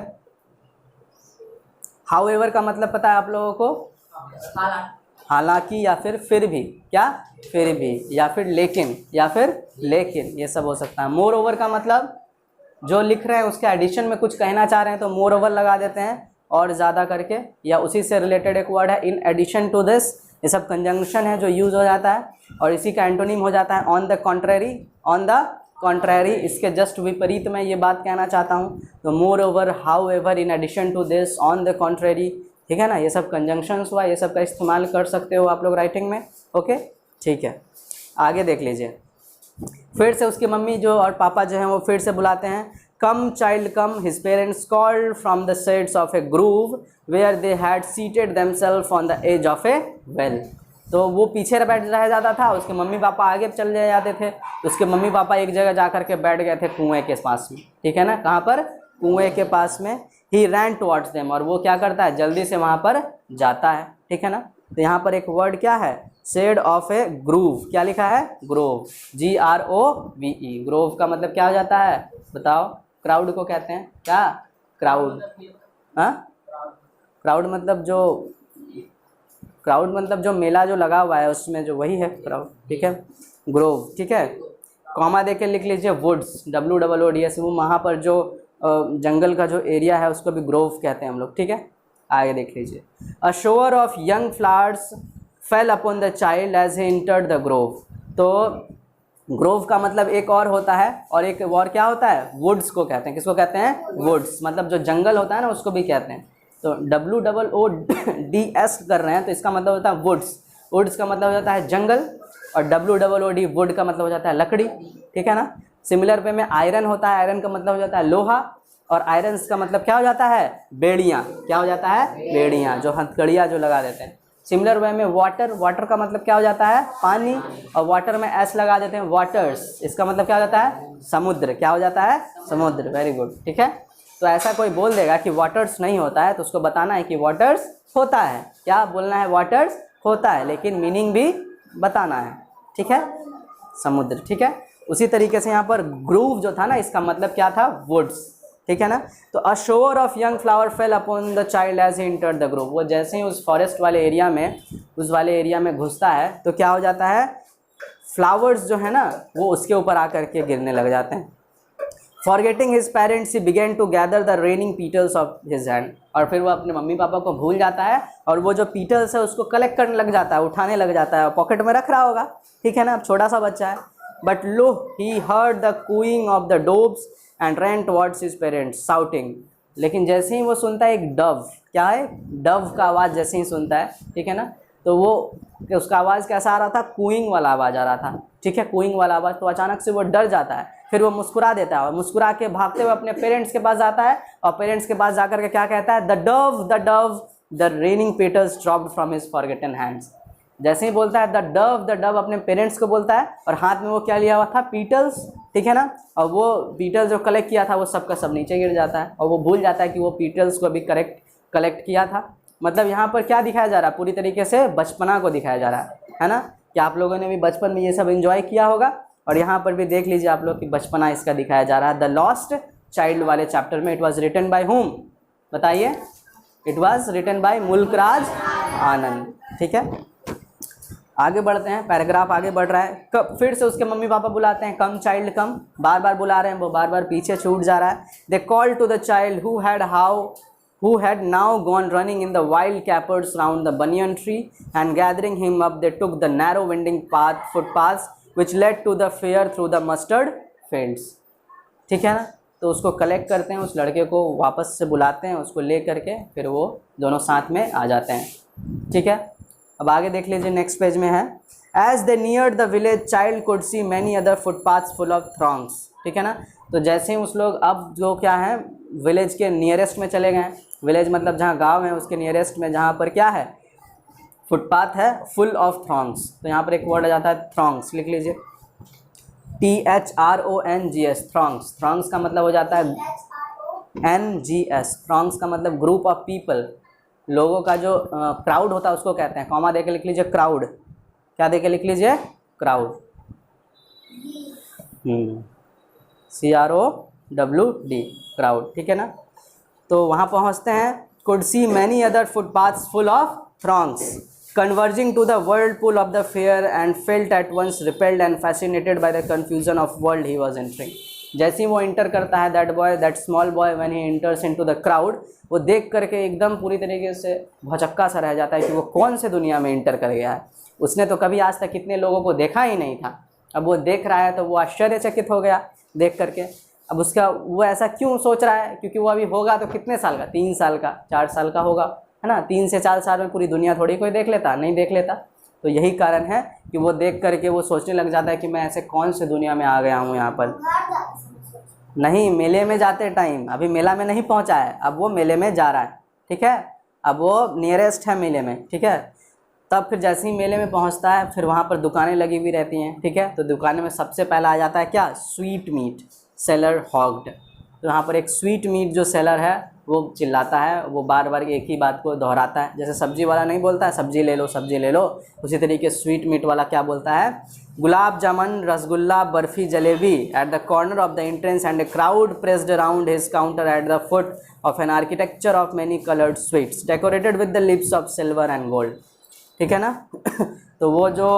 हाउएवर का मतलब पता है आप लोगों को, हालांकि या फिर भी, क्या, फिर भी, या फिर लेकिन, या फिर लेकिन, ये सब हो सकता है। मोर ओवर का मतलब जो लिख रहे हैं उसके एडिशन में कुछ कहना चाह रहे हैं तो मोर ओवर लगा देते हैं, और ज़्यादा करके, या उसी से रिलेटेड एक वर्ड है इन एडिशन टू दिस, ये सब कंजंक्शन है जो यूज़ हो जाता है, और इसी का एंटोनिम हो जाता है on the contrary, on the contrary, इसके जस्ट विपरीत में ये बात कहना चाहता हूँ। तो moreover, however, in addition to this, on the contrary, ठीक है ना, ये सब कंजंक्शंस हुआ, ये सब का इस्तेमाल कर सकते हो आप लोग राइटिंग में, ओके, ठीक है। आगे देख लीजिए, फिर से उसकी मम्मी जो और पापा जो हैं वो फिर से बुलाते हैं, come child come, his parents called from the sides of a grove where they had seated themselves on the edge of a well. तो वो पीछे बैठ रह जाता था, उसके मम्मी पापा आगे चल जाते थे, उसके मम्मी पापा एक जगह जा कर के बैठ गए थे कुएँ के पास में, ठीक है ना, कहाँ पर, कुएँ के पास में। ही रैन टुवर्ड्स देम, और वो क्या करता है, जल्दी से वहाँ पर जाता है, ठीक है ना। तो यहाँ पर एक वर्ड क्या है, शेड ऑफ ए ग्रूव, क्या लिखा है, ग्रोव, GROVE, ग्रोव का मतलब क्या हो जाता है, बताओ, क्राउड को कहते हैं, क्या, क्राउड, हाँ, क्राउड मतलब जो, क्राउड मतलब जो मेला जो लगा हुआ है उसमें जो, वही है क्राउड, ठीक है, ग्रोव, ठीक है। कॉमा दे के लिख लीजिए वुड्स, WOODS, वो वहाँ पर जो जंगल का जो एरिया है उसको भी ग्रोव कहते हैं हम लोग, ठीक है। आगे देख लीजिए, a shower of young flowers fell upon the child as he entered the grove. तो ग्रोव का मतलब एक और होता है, और एक और क्या होता है, वुड्स को कहते हैं, किसको कहते हैं, वुड्स, मतलब जो जंगल होता है ना उसको भी कहते हैं। तो WOODS कर रहे हैं तो इसका मतलब होता है वुड्स, वुड्स का मतलब हो जाता है जंगल, और WOOD वुड का मतलब हो जाता है लकड़ी, ठीक है ना। सिमिलर वे में आयरन होता है, आयरन का मतलब हो जाता है लोहा, और आयरन्स का मतलब क्या हो जाता है, बेड़ियाँ, क्या हो जाता है, बेड़ियाँ, जो हथकड़ियाँ जो लगा देते हैं। सिमिलर वे में वाटर, वाटर का मतलब क्या हो जाता है, पानी, और वाटर में एस लगा देते हैं, वाटर्स, इसका मतलब क्या हो जाता है, समुद्र, क्या हो जाता है, समुद्र, वेरी गुड, ठीक है। तो ऐसा कोई बोल देगा कि वाटर्स नहीं होता है तो उसको बताना है कि वाटर्स होता है, क्या बोलना है, वाटर्स होता है, लेकिन मीनिंग भी बताना है, ठीक है, समुद्र, ठीक है। उसी तरीके से यहाँ पर ग्रूव जो था ना, इसका मतलब क्या था, वुड्स, ठीक है ना। तो a shower of young flower fell upon the child as he entered the grove, वो जैसे ही उस फॉरेस्ट वाले एरिया में, उस वाले एरिया में घुसता है तो क्या हो जाता है, फ्लावर्स जो है ना वो उसके ऊपर आकर के गिरने लग जाते हैं। Forgetting his parents he began to gather the raining petals of his hand, और फिर वो अपने मम्मी पापा को भूल जाता है और वो जो पीटल्स है उसको कलेक्ट करने लग जाता है, उठाने लग जाता है, पॉकेट में रख रहा होगा, ठीक है ना, अब छोटा सा बच्चा है। But lo he heard the cooing of the doves and ran towards his parents shouting, लेकिन जैसे ही वो सुनता है एक डव, क्या है, डव का आवाज़ जैसे ही सुनता है, ठीक है ना, तो वो उसका आवाज़ कैसा आ रहा था, कूइंग वाला आवाज़ आ रहा था, ठीक है, कूइंग वाला आवाज़। तो अचानक से वो डर जाता है, फिर वो मुस्कुरा देता है, और मुस्कुरा के भागते हुए अपने पेरेंट्स के पास जाता है, और पेरेंट्स के पास जाकर के क्या कहता है, the Dove the raining petals dropped from his forgotten hands. जैसे ही बोलता है द डव अपने पेरेंट्स को बोलता है, और हाथ में वो क्या लिया हुआ था, पीटल्स, ठीक है ना, और वो पीटल्स जो कलेक्ट किया था वो सब का सब नीचे गिर जाता है, और वो भूल जाता है कि वो पीटल्स को भी कलेक्ट किया था। मतलब यहाँ पर क्या दिखाया जा रहा है, पूरी तरीके से बचपना को दिखाया जा रहा है ना, कि आप लोगों ने भी बचपन में ये सब एंजॉय किया होगा, और यहाँ पर भी देख लीजिए आप लोग कि बचपना इसका दिखाया जा रहा है। द लॉस्ट चाइल्ड वाले चैप्टर में it was written by whom, बताइए, it was written by Mulk Raj Anand, ठीक है। आगे बढ़ते हैं, पैराग्राफ आगे बढ़ रहा है। कब फिर से उसके मम्मी पापा बुलाते हैं, कम चाइल्ड कम, बार बार बुला रहे हैं, वो बार बार पीछे छूट जा रहा है। They call to the child who had now gone running in the wild capers round the banyan tree, and gathering him up they took the narrow winding footpaths which led to the fair through the mustard fields। ठीक है ना, तो उसको collect करते हैं, उस लड़के को वापस से बुलाते हैं, उसको ले करके फिर वो दोनों साथ में आ जाते हैं। ठीक है, अब आगे देख लीजिए, नेक्स्ट पेज में है, as they neared the village child could see many other footpaths full of throngs. ठीक है ना, तो जैसे ही उस लोग अब जो क्या है विलेज के नियरेस्ट में चले गए, विलेज मतलब जहाँ गांव है उसके नियरेस्ट में, जहाँ पर क्या है फुटपाथ है, फुल ऑफ थ्रॉन्ग्स। तो यहाँ पर एक वर्ड आ जाता है थ्रॉन्ग्स, लिख लीजिए THRONGS, थ्रॉन्ग्स। थ्रॉन्ग्स का मतलब हो जाता है NGS, थ्रॉन्ग्स का मतलब ग्रुप ऑफ पीपल, लोगों का जो क्राउड होता है उसको कहते हैं। कॉमा दे के लिख लीजिए क्राउड, क्या दे के लिख लीजिए क्राउड, CROWD, क्राउड। ठीक है ना, तो वहाँ पहुँचते हैं, could see many other footpaths full of throngs converging to the whirlpool of the fair, and felt at once repelled and fascinated by the confusion of world he was entering। जैसे ही वो inter करता है, that small boy when he enters into the crowd, वो देख करके एकदम पूरी तरीके से भौचक्का सा रह जाता है कि वो कौन से दुनिया में इंटर कर गया है। उसने तो कभी आज तक कितने लोगों को देखा ही नहीं था, अब वो देख रहा है तो वो आश्चर्यचकित हो गया देख करके। अब उसका वो ऐसा क्यों सोच रहा है, क्योंकि वो अभी होगा तो कितने साल का, 3 साल का 4 साल का होगा, है ना। 3 से 4 साल में पूरी दुनिया थोड़ी कोई देख लेता, नहीं देख लेता। तो यही कारण है कि वो देख करके वो सोचने लग जाता है कि मैं ऐसे कौन से दुनिया में आ गया हूँ यहाँ पर। नहीं, मेले में जाते टाइम, अभी मेला में नहीं पहुँचा है, अब वो मेले में जा रहा है। ठीक है, अब वो नियरेस्ट है मेले में। ठीक है, तब फिर जैसे ही मेले में पहुँचता है, फिर वहाँ पर दुकानें लगी हुई रहती हैं। ठीक है, तो दुकानें में सबसे पहला आ जाता है क्या, स्वीट मीट सेलर हॉग्ड। तो यहाँ पर एक स्वीट मीट जो सेलर है वो चिल्लाता है, वो बार बार एक ही बात को दोहराता है। जैसे सब्जी वाला नहीं बोलता है सब्जी ले लो सब्जी ले लो, उसी तरीके स्वीट मीट वाला क्या बोलता है, gulab jamun rasgulla barfi jalebi at the corner of the entrance, and a crowd pressed around his counter at the foot of an architecture of many coloured sweets decorated with the lips of silver and gold. ठीक है ना तो वो जो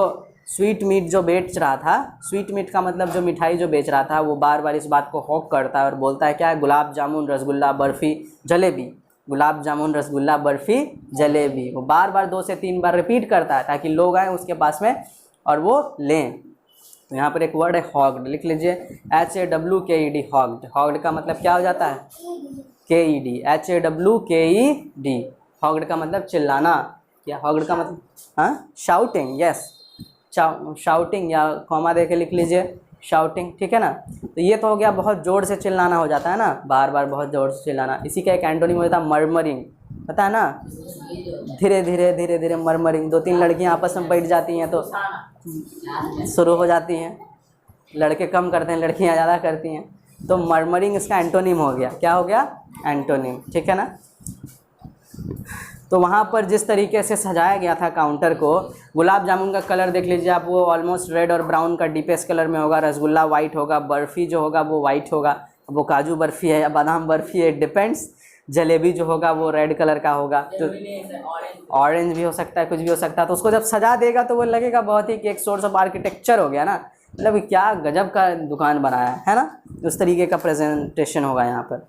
sweet meet जो बेच रहा था, स्वीट मीट का मतलब जो मिठाई जो बेच रहा था, वो बार बार इस बात को हॉक करता है और बोलता है क्या है, गुलाब जामुन रसगुल्ला बर्फ़ी जलेबी, गुलाब जामुन रसगुल्ला बर्फ़ी जलेबी। वो बार बार 2 से 3 बार रिपीट करता है ताकि लोग आएँ उसके पास में और वो लें। तो यहाँ पर एक वर्ड है हॉग्ड, लिख लीजिए HAWKED, हॉग्ड। हॉग्ड का मतलब क्या हो जाता है, KED, HAWKED। हॉग्ड का मतलब चिल्लाना, या हॉग्ड का मतलब हाँ शाउटिंग, यस शाउटिंग, या कॉमा दे के लिख लीजिए शाउटिंग। ठीक है ना, तो ये तो हो गया बहुत ज़ोर से चिल्लाना हो जाता है ना, बार बार बहुत ज़ोर से चिल्लाना। इसी का एक एंटोनिम होता है मर्मरिंग, पता है ना, धीरे धीरे धीरे धीरे मर्मरिंग। 2-3 लड़कियां आपस में बैठ जाती हैं तो शुरू हो जाती हैं, लड़के कम करते हैं लड़कियां ज़्यादा करती हैं, तो मर्मरिंग इसका एंटोनिम हो गया। क्या हो गया, एंटोनिम। ठीक है ना, तो वहाँ पर जिस तरीके से सजाया गया था काउंटर को, गुलाब जामुन का कलर देख लीजिए आप, वो ऑलमोस्ट रेड और ब्राउन का डीपेस्ट कलर में होगा, रसगुल्ला वाइट होगा, बर्फ़ी जो होगा वो वाइट होगा, वो काजू बर्फ़ी है या बादाम बर्फ़ी है, डिपेंड्स। जलेबी जो होगा वो रेड कलर का होगा, तो ऑरेंज भी हो सकता है, कुछ भी हो सकता है। तो उसको जब सजा देगा तो वो लगेगा बहुत ही कि एक सोर्स ऑफ आर्किटेक्चर हो गया ना, मतलब क्या गजब का दुकान बनाया है ना, उस तरीके का प्रेजेंटेशन होगा यहाँ पर।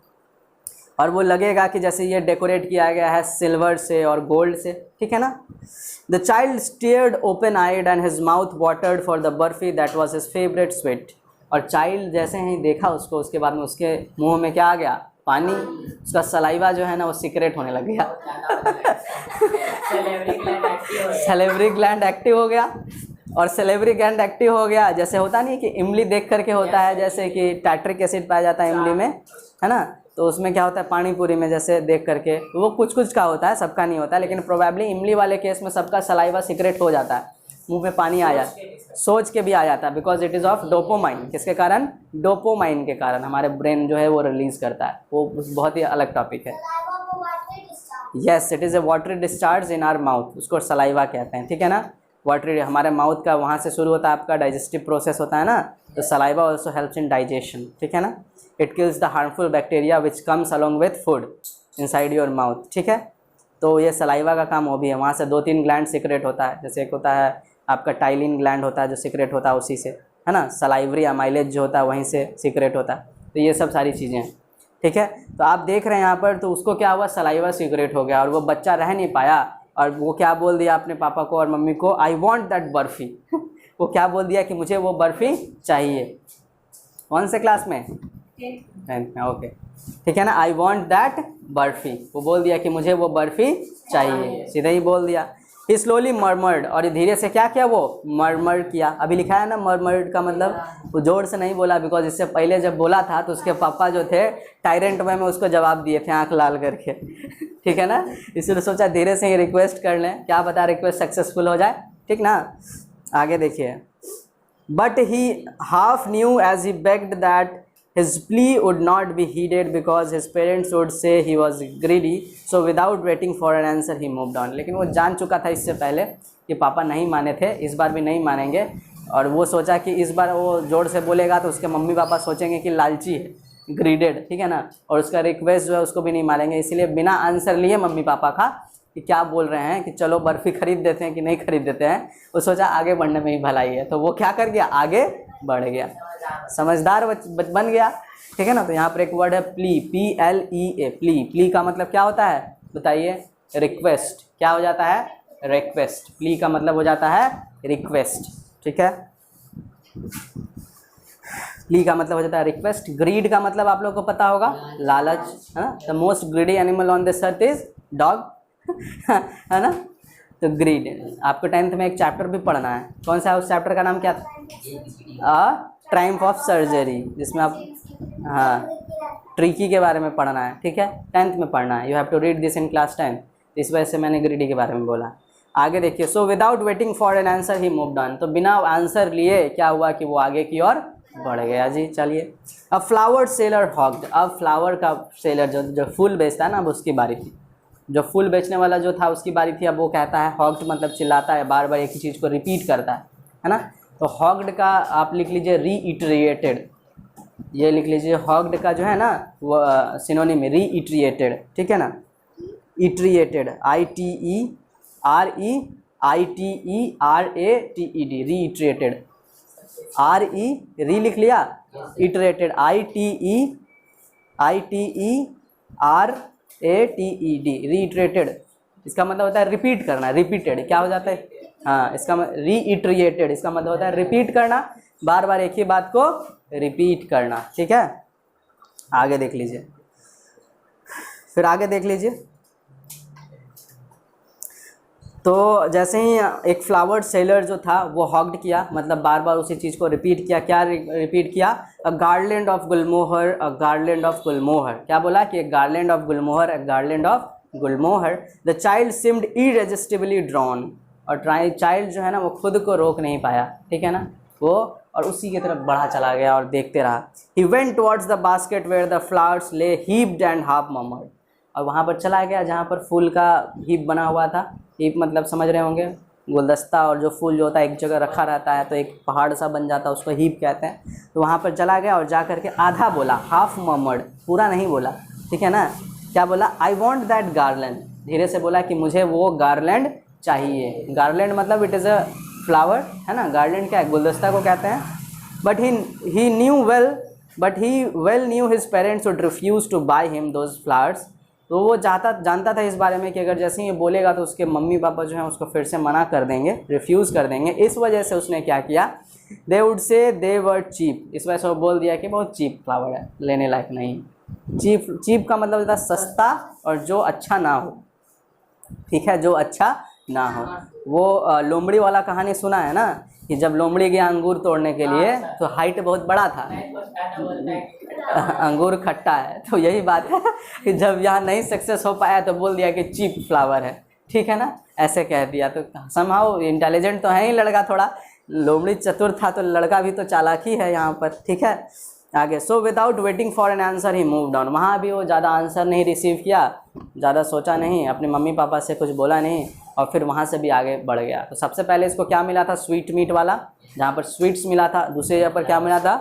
और वो लगेगा कि जैसे ये डेकोरेट किया गया है सिल्वर से और गोल्ड से। ठीक है ना, the child stared open eyed and his mouth watered for the barfi that was his favourite sweet. और चाइल्ड जैसे ही देखा उसको, उसके बाद में उसके मुंह में क्या आ गया, पानी, उसका सलाइवा जो है ना वो सीक्रेट होने लग गया सेलेब्री ग्लैंड एक्टिव हो गया। और सेलेब्री ग्लैंड एक्टिव हो गया, जैसे होता नहीं कि इमली देख करके होता है, जैसे कि टैट्रिक एसिड पाया जाता है इमली में, है ना, तो उसमें क्या होता है पानी पूरी में जैसे देख करके, वो कुछ कुछ का होता है, सबका नहीं होता, लेकिन प्रोबेबली इमली वाले केस में सबका सलाइवा सीक्रेट हो जाता है, मुंह में पानी आ जाता है, सोच के भी आ जाता है, because it is of dopamine. किसके कारण, डोपामाइन के कारण हमारे ब्रेन जो है वो रिलीज़ करता है, वो बहुत ही अलग टॉपिक है। Yes, it is a watery discharge in our mouth, उसको सलाइवा कहते हैं। ठीक है ना, वाटरी हमारे माउथ का वहाँ से शुरू होता है, आपका डाइजेस्टिव प्रोसेस होता है ना, तो saliva also helps in digestion. ठीक है ना, it kills the harmful bacteria which comes along with food inside your mouth. ठीक है, तो ये सलाइवा का काम वो भी है, वहाँ से 2-3 ग्लैंड सीक्रेट होता है, जैसे एक होता है आपका टाइलिन ग्लैंड होता है जो सीक्रेट होता है उसी से, है ना। सलाइवरी अमाइलेज जो होता है वहीं से सीक्रेट होता है। तो ये सब सारी चीज़ें हैं, ठीक है। तो आप देख रहे हैं यहाँ पर, तो उसको क्या हुआ, सलाइवा सीक्रेट हो गया और वो बच्चा रह नहीं पाया और वो क्या बोल दिया अपने पापा को और मम्मी को, आई वॉन्ट दैट बर्फ़ी। वो क्या बोल दिया कि मुझे वो बर्फ़ी चाहिए। कौन से क्लास में? 10th में, ओके, ठीक है ना। आई वॉन्ट दैट बर्फ़ी, वो बोल दिया कि मुझे वो बर्फ़ी चाहिए, सीधे ही बोल दिया। ही स्लोली मर्मर्ड, और धीरे से क्या किया, वो मर्मर किया। अभी लिखा है ना मर्मर्ड का मतलब, वो जोर से नहीं बोला, बिकॉज इससे पहले जब बोला था तो उसके पापा जो थे टायरेंट वे में उसको जवाब दिए थे आंख लाल करके। ठीक है ना, इसलिए सोचा धीरे से ही रिक्वेस्ट कर लें, क्या पता रिक्वेस्ट सक्सेसफुल हो जाए, ठीक ना। आगे देखिए, but he half knew as he begged that his plea would not be heeded because his parents would say he was greedy, so without waiting for an answer he moved on। लेकिन वो जान चुका था इससे पहले कि पापा नहीं माने थे, इस बार भी नहीं मानेंगे, और वो सोचा कि इस बार वो जोर से बोलेगा तो उसके मम्मी पापा सोचेंगे कि लालची है, ग्रीडेड, ठीक है ना, और उसका रिक्वेस्ट जो है उसको भी नहीं मानेंगे। इसलिए बिना आंसर लिए मम्मी पापा का कि क्या बोल रहे हैं कि चलो बर्फ़ी खरीद देते हैं कि नहीं खरीद देते हैं, वो सोचा आगे बढ़ने में ही भलाई है, तो वो क्या कर गया, आगे बढ़ गया, समझदार बन गया, ठीक है ना। तो यहाँ पर एक वर्ड है प्ली, PLEA, प्ली। प्ली का मतलब क्या होता है बताइए, रिक्वेस्ट। क्या हो जाता है, रिक्वेस्ट। प्ली का मतलब हो जाता है रिक्वेस्ट, ठीक है। प्ली का मतलब हो जाता है रिक्वेस्ट। ग्रीड का मतलब आप लोगों को पता होगा, लालच, है ना। The most greedy animal on this earth is dog, है ना। तो ग्रीड, आपको 10th में एक चैप्टर भी पढ़ना है, कौन सा है, उस चैप्टर का नाम क्या था, ट्रायम्फ ऑफ सर्जरी, जिसमें आप ट्रिकी के बारे में पढ़ना है, ठीक है, 10th में पढ़ना है। You have to read this in class 10। इस वजह से मैंने ग्रीडी के बारे में बोला। आगे देखिए, so without waiting for an answer he moved on, तो बिना आंसर लिए क्या हुआ कि वो आगे की ओर बढ़ गया जी। चलिए, अब फ्लावर सेलर हॉग्ड, अब फ्लावर का सेलर जो फूल बेचता है ना, अब उसकी बारी थी। जो फूल बेचने वाला जो था उसकी बारी थी। अब वो कहता है, हॉग्ड मतलब चिल्लाता है, बार बार एक ही चीज़ को रिपीट करता है ना। तो हॉग्ड का आप लिख लीजिए रीइटरेटेड, ये लिख लीजिए, हॉग्ड का जो है ना वो सिनोनिम है रीइटरेटेड, ठीक है ना। इटरेटेड, ITEREITERATED, रीइटरेटेड, री लिख लिया, इटरेटेड ITERATED, रीइटरेटेड। इसका मतलब होता है रिपीट करना, रिपीटेड क्या हो जाता है, हाँ, इसका रीइटरेटेड, इसका मतलब होता है रिपीट करना, बार बार एक ही बात को रिपीट करना, ठीक है। आगे देख लीजिए, फिर आगे देख लीजिए। तो जैसे ही एक फ्लावर सेलर जो था वो हॉग्ड किया, मतलब बार बार उसी चीज़ को रिपीट किया। क्या रिपीट किया, a garland of gulmohar, a garland of gulmohar. क्या बोला कि garland of gulmohar, a garland of gulmohar. The child seemed irresistibly drawn, और चाइल्ड जो है ना वो खुद को रोक नहीं पाया, ठीक है ना, वो और उसी की तरफ बढ़ा चला गया और देखते रहा। He went towards the basket where the flowers lay heaped and half murmured, और वहाँ पर चला गया जहाँ पर फूल का हीप बना हुआ था। हीप मतलब समझ रहे होंगे, गुलदस्ता, और जो फूल जो होता है एक जगह रखा रहता है तो एक पहाड़ सा बन जाता है, उसको हीप कहते हैं। तो वहाँ पर चला गया और जा करके आधा बोला, हाफ मर्मर्ड, पूरा नहीं बोला, ठीक है ना। क्या बोला, आई वॉन्ट दैट गार्लैंड, धीरे से बोला कि मुझे वो गार्लैंड चाहिए। गार्लैंड मतलब इट इज़ अ फ्लावर, है ना। गार्लैंड क्या है, गुलदस्ता को कहते हैं। But he well knew his parents would refuse to buy him those flowers. तो वो जानता था इस बारे में कि अगर जैसे ही ये बोलेगा तो उसके मम्मी पापा जो हैं उसको फिर से मना कर देंगे, रिफ्यूज़ कर देंगे। इस वजह से उसने क्या किया, दे वुड से दे वर चीप, इस वजह से वो बोल दिया कि बहुत चीप फ्लावर है, लेने लायक नहीं। चीप का मतलब होता है सस्ता, और जो अच्छा ना हो, ठीक है, जो अच्छा ना हो। वो लोमड़ी वाला कहानी सुना है ना, कि जब लोमड़ी गया अंगूर तोड़ने के लिए तो हाइट बहुत बड़ा था, अंगूर खट्टा है। तो यही बात है कि जब यहाँ नहीं सक्सेस हो पाया तो बोल दिया कि चीप फ्लावर है, ठीक है ना, ऐसे कह दिया। तो समहाउ इंटेलिजेंट तो है ही लड़का थोड़ा, लोमड़ी चतुर था तो लड़का भी तो चालाकी है यहाँ पर, ठीक है। आगे, so without waiting for an answer he move down, वहाँ भी वो ज़्यादा आंसर नहीं रिसीव किया, ज़्यादा सोचा नहीं, अपने मम्मी पापा से कुछ बोला नहीं, और फिर वहाँ से भी आगे बढ़ गया। तो सबसे पहले इसको क्या मिला था, स्वीट मीट वाला, जहाँ पर स्वीट्स मिला था। दूसरी जगह पर क्या मिला था,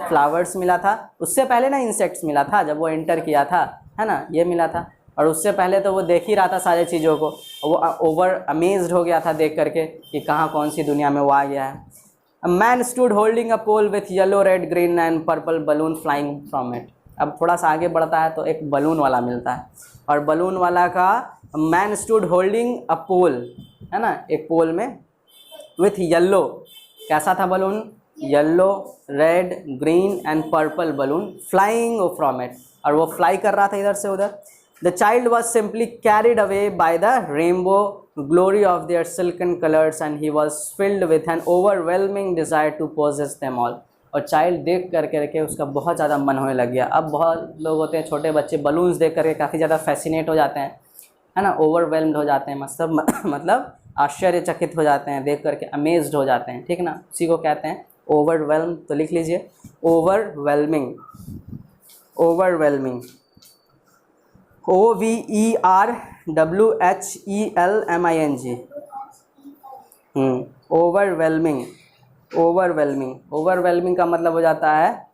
फ्लावर्स मिला था। उससे पहले ना इंसेक्ट्स मिला था जब वो एंटर किया था, है ना, ये मिला था। और उससे पहले तो वो देख ही रहा था सारी चीज़ों को, वो ओवर अमेज्ड हो गया था देख करके कि कहाँ कौन सी दुनिया में वो आ गया है। A man stood holding a pole with yellow red green and purple balloon flying from it. अब थोड़ा सा आगे बढ़ता है तो एक बलून वाला मिलता है, और बलून वाला का man stood holding a pole, है ना, एक पोल में, विथ येलो, कैसा था balloon, yellow red green and purple balloon flying from it, और वो फ्लाई कर रहा था इधर से उधर। The child was simply carried away by the rainbow glory of their silken colours and he was filled with an overwhelming desire to possess them all. और चाइल्ड देख कर करके उसका बहुत ज़्यादा मन होने लग गया। अब बहुत लोग होते हैं छोटे बच्चे, बलून्स देख करके काफ़ी ज़्यादा फैसिनेट हो जाते हैं, है ना, ओवरवेल्म्ड हो जाते हैं, मतलब आश्चर्यचकित हो जाते हैं देख करके, अमेज्ड हो जाते हैं, ठीक ना, उसी को कहते हैं ओवरवेल्म। तो लिख लीजिए overwhelming, overwhelming, OVERWHELMING, overwhelming, overwhelming, overwhelming का मतलब हो जाता है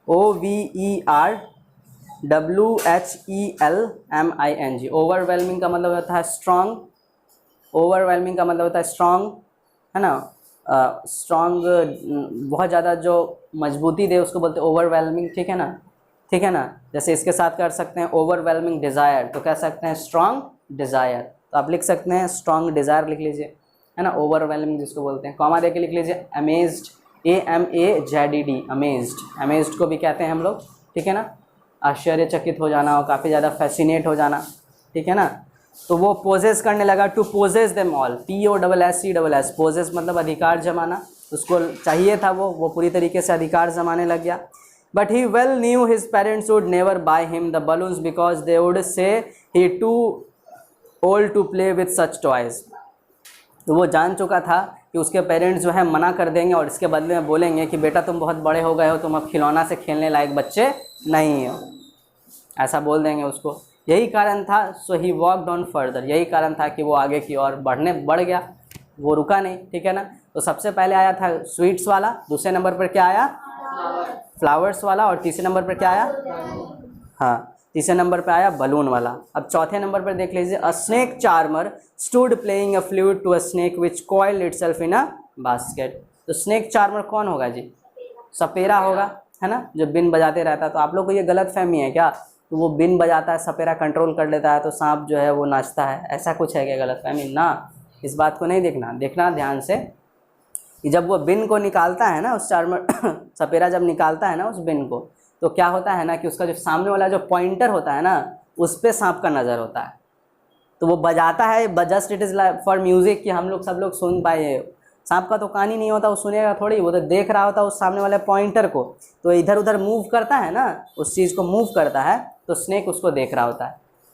OVERWHELMING, ओवरवेलमिंग का मतलब होता है स्ट्रॉन्ग, ओवरवेलमिंग का मतलब होता है स्ट्रॉन्ग, है ना, स्ट्रॉन्ग, बहुत ज़्यादा जो मजबूती दे उसको बोलते हैं ओवरवेलमिंग, ठीक है ना, ठीक है ना। जैसे इसके साथ कर सकते हैं ओवरवेलमिंग डिज़ायर, तो कह सकते हैं स्ट्रॉन्ग डिज़ायर, तो आप लिख सकते हैं स्ट्रॉन्ग डिज़ायर लिख लीजिए, है ना, ओवरवेलमिंग जिसको बोलते हैं। कॉमा दे के लिख लीजिए अमेज्ड, AMAZED, अमेज्ड, अमेज्ड को भी कहते हैं हम लोग, ठीक है ना, आश्चर्यचकित हो जाना और काफ़ी ज़्यादा फैसिनेट हो जाना, ठीक है ना। तो वो पोजेस करने लगा, to possess them all, POSSESS, possess मतलब अधिकार जमाना, उसको चाहिए था वो पूरी तरीके से अधिकार जमाने लग गया। But he well knew his parents would never buy him the balloons because they would say he too old to play with such toys. तो वो जान चुका था कि उसके पेरेंट्स जो है मना कर देंगे और इसके बदले में बोलेंगे कि बेटा तुम बहुत बड़े हो गए हो, तुम अब खिलौना से खेलने लायक बच्चे नहीं हो, ऐसा बोल देंगे उसको। यही कारण था, सो ही वॉकड ऑन फर्दर, यही कारण था कि वो आगे की ओर बढ़ गया, वो रुका नहीं, ठीक है ना। तो सबसे पहले आया था स्वीट्स वाला, दूसरे नंबर पर क्या आया, फ्लावर्स वाला, और तीसरे नंबर पर क्या आया, हाँ, तीसरे नंबर पे आया बलून वाला। अब चौथे नंबर पर देख लीजिए, a snake charmer stood playing a flute to a snake which coiled itself in a basket. तो स्नेक चार्मर कौन होगा जी, सपेरा होगा, है ना, जो बिन बजाते रहता है। तो आप लोग को ये गलत फहमी है क्या, तो वो बिन बजाता है, सपेरा कंट्रोल कर लेता है, तो सांप जो है वो नाचता है, ऐसा कुछ है क्या गलत फहमी ना, इस बात को नहीं देखना ध्यान से कि जब वो बिन को निकालता है ना, उस चार्मर सपेरा जब निकालता है ना उस बिन को, तो क्या होता है ना कि उसका जो सामने वाला जो पॉइंटर होता है ना, उस पर सांप का नज़र होता है, तो वो बजाता है, just it is for music, कि हम लोग सब लोग सुन पाए। सांप का तो कान ही नहीं होता, वो सुनेगा थोड़ी, वो तो देख रहा होता है उस सामने वाले पॉइंटर को, तो इधर उधर मूव करता है ना, उस चीज़ को मूव करता है, तो स्नेक उसको देख रहा होता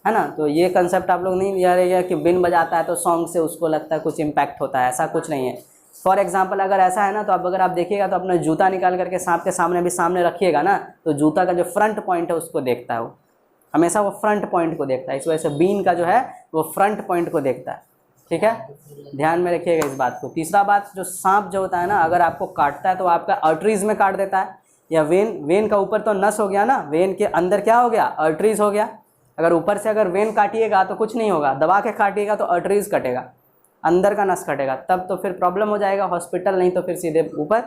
है ना। तो ये कंसेप्ट आप लोग नहीं लिया रहेगा कि बिन बजाता है तो सॉन्ग से उसको लगता है कुछ इम्पैक्ट होता है, ऐसा कुछ नहीं है। फॉर एग्जाम्पल अगर ऐसा है ना, तो अगर आप देखिएगा तो अपना जूता निकाल करके सांप के सामने भी सामने रखिएगा ना, तो जूता का जो फ्रंट पॉइंट है उसको देखता है, वो हमेशा वो फ्रंट पॉइंट को देखता है, इस वजह से बीन का जो है वो फ्रंट पॉइंट को देखता है, ठीक है, ध्यान में रखिएगा इस बात को। तीसरा बात, जो सांप जो होता है ना, अगर आपको काटता है तो आपका आर्टरीज में काट देता है, या वेन का ऊपर तो नस हो गया ना, वेन के अंदर क्या हो गया, आर्टरीज हो गया। अगर ऊपर से अगर वेन काटिएगा तो कुछ नहीं होगा, दबा के काटिएगा तो आर्टरीज कटेगा, अंदर का नस कटेगा, तब तो फिर प्रॉब्लम हो जाएगा, हॉस्पिटल नहीं तो फिर सीधे ऊपर,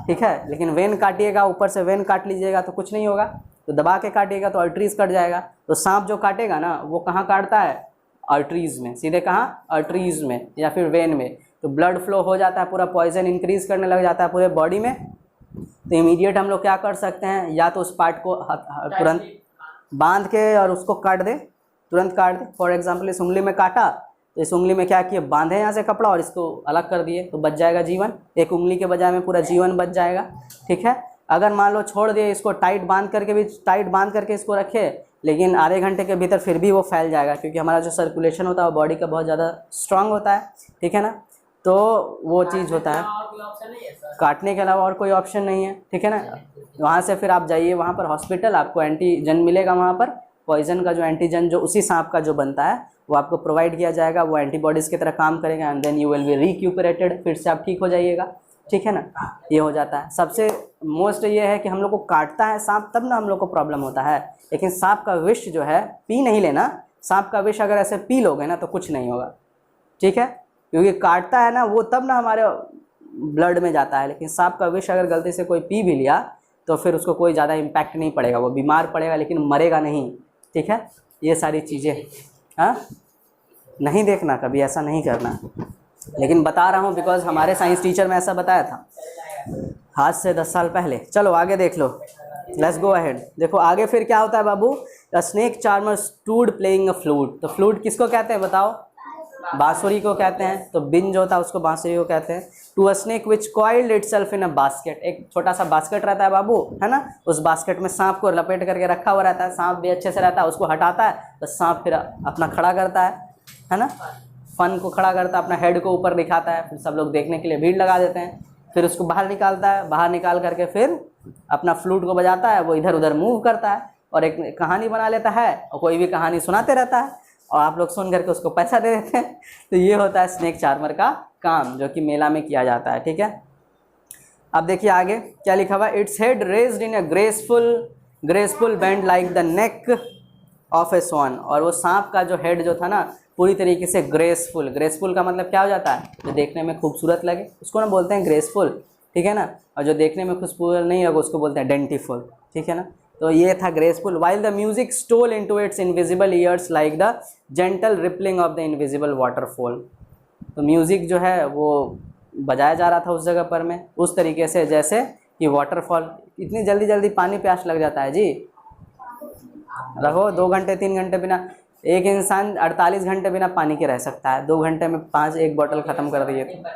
ठीक है। लेकिन वेन काटिएगा, ऊपर से वेन काट लीजिएगा तो कुछ नहीं होगा, तो दबा के काटिएगा तो आर्टरीज कट जाएगा। तो सांप जो काटेगा ना, वो कहाँ काटता है, आर्टरीज में, सीधे कहाँ, आर्टरीज में या फिर वेन में, तो ब्लड फ्लो हो जाता है, पूरा पॉइजन इंक्रीज करने लग जाता है पूरे बॉडी में। तो इमीडिएट हम लोग क्या कर सकते हैं, या तो उस पार्ट को तुरंत बांध के और उसको काट दे, तुरंत काट दे। फॉर एग्जाम्पल इस उंगली में काटा, तो इस उंगली में क्या किए, बांधे यहाँ से कपड़ा और इसको अलग कर दिए, तो बच जाएगा जीवन, एक उंगली के बजाय में पूरा जीवन बच जाएगा, ठीक है। अगर मान लो छोड़ दिए इसको, टाइट बांध करके इसको रखे, लेकिन आधे घंटे के भीतर फिर भी वो फैल जाएगा, क्योंकि हमारा जो सर्कुलेशन होता है वो बॉडी का बहुत ज़्यादा स्ट्रांग होता है, ठीक है ना। तो वो चीज़ होता है, काटने के अलावा और कोई ऑप्शन नहीं है, ठीक है ना। वहाँ से फिर आप जाइए वहाँ पर हॉस्पिटल, आपको एंटीजन मिलेगा, वहाँ पर पॉइजन का जो एंटीजन जो उसी सांप का जो बनता है वो आपको प्रोवाइड किया जाएगा, वो एंटीबॉडीज़ की तरह काम करेगा, and then you will be recuperated, फिर से आप ठीक हो जाइएगा, ठीक है ना, ये हो जाता है। सबसे मोस्ट ये है कि हम लोग को काटता है सांप तब ना हम लोग को प्रॉब्लम होता है, लेकिन सांप का विष जो है पी नहीं लेना। सांप का विष अगर ऐसे पी लोगे ना तो कुछ नहीं होगा, ठीक है, क्योंकि काटता है ना वो तब ना हमारे ब्लड में जाता है, लेकिन सांप का विष अगर गलती से कोई पी भी लिया तो फिर उसको कोई ज़्यादा इम्पैक्ट नहीं पड़ेगा, वो बीमार पड़ेगा लेकिन मरेगा नहीं, ठीक है। ये सारी चीज़ें हाँ नहीं देखना, कभी ऐसा नहीं करना, लेकिन बता रहा हूँ बिकॉज हमारे साइंस टीचर में ऐसा बताया था आज से 10 साल पहले। चलो आगे देख लो, लेट्स गो अहेड। देखो आगे फिर क्या होता है बाबू, the snake charmer stood playing a flute. तो फ्लूट किसको कहते हैं बताओ, बांसुरी को कहते हैं, तो बिन जो होता है उसको बांसुरी को कहते हैं। To a snake which coiled itself in a basket, एक छोटा सा बास्केट रहता है बाबू, है ना, उस बास्केट में सांप को लपेट करके रखा हुआ रहता है, सांप भी अच्छे से रहता है, उसको हटाता है तो सांप फिर अपना खड़ा करता है ना, फन को खड़ा करता है, अपना हेड को ऊपर दिखाता है, फिर सब लोग देखने के लिए भीड़ लगा देते हैं, फिर उसको बाहर निकालता है, बाहर निकाल करके फिर अपना फ्लूट को बजाता है, वो इधर उधर मूव करता है और एक कहानी बना लेता है और कोई भी कहानी सुनाते रहता है और आप लोग सुन करके उसको पैसा दे देते हैं। तो ये होता है स्नेक चार्मर का काम, जो कि मेला में किया जाता है, ठीक है। अब देखिए आगे क्या लिखा हुआ, its head raised in a graceful bend like the neck of a swan. और वो सांप का जो हेड जो था ना पूरी तरीके से ग्रेसफुल का मतलब क्या हो जाता है, जो देखने में खूबसूरत लगे उसको ना बोलते हैं ग्रेसफुल, ठीक है ना, और जो देखने में खूबसूरत नहीं होगा उसको बोलते हैं डेंटिफुल, ठीक है ना। तो ये था graceful. While the music stole into its invisible ears like the gentle rippling of the invisible waterfall. तो म्यूजिक जो है वो बजाया जा रहा था उस जगह पर में उस तरीके से जैसे कि वाटरफॉल। इतनी जल्दी पानी प्यास लग जाता है जी, रहो 2 घंटे 3 घंटे बिना, एक इंसान 48 घंटे बिना पानी के रह सकता है, 2 घंटे में 1 बॉटल ख़त्म कर दिए तो,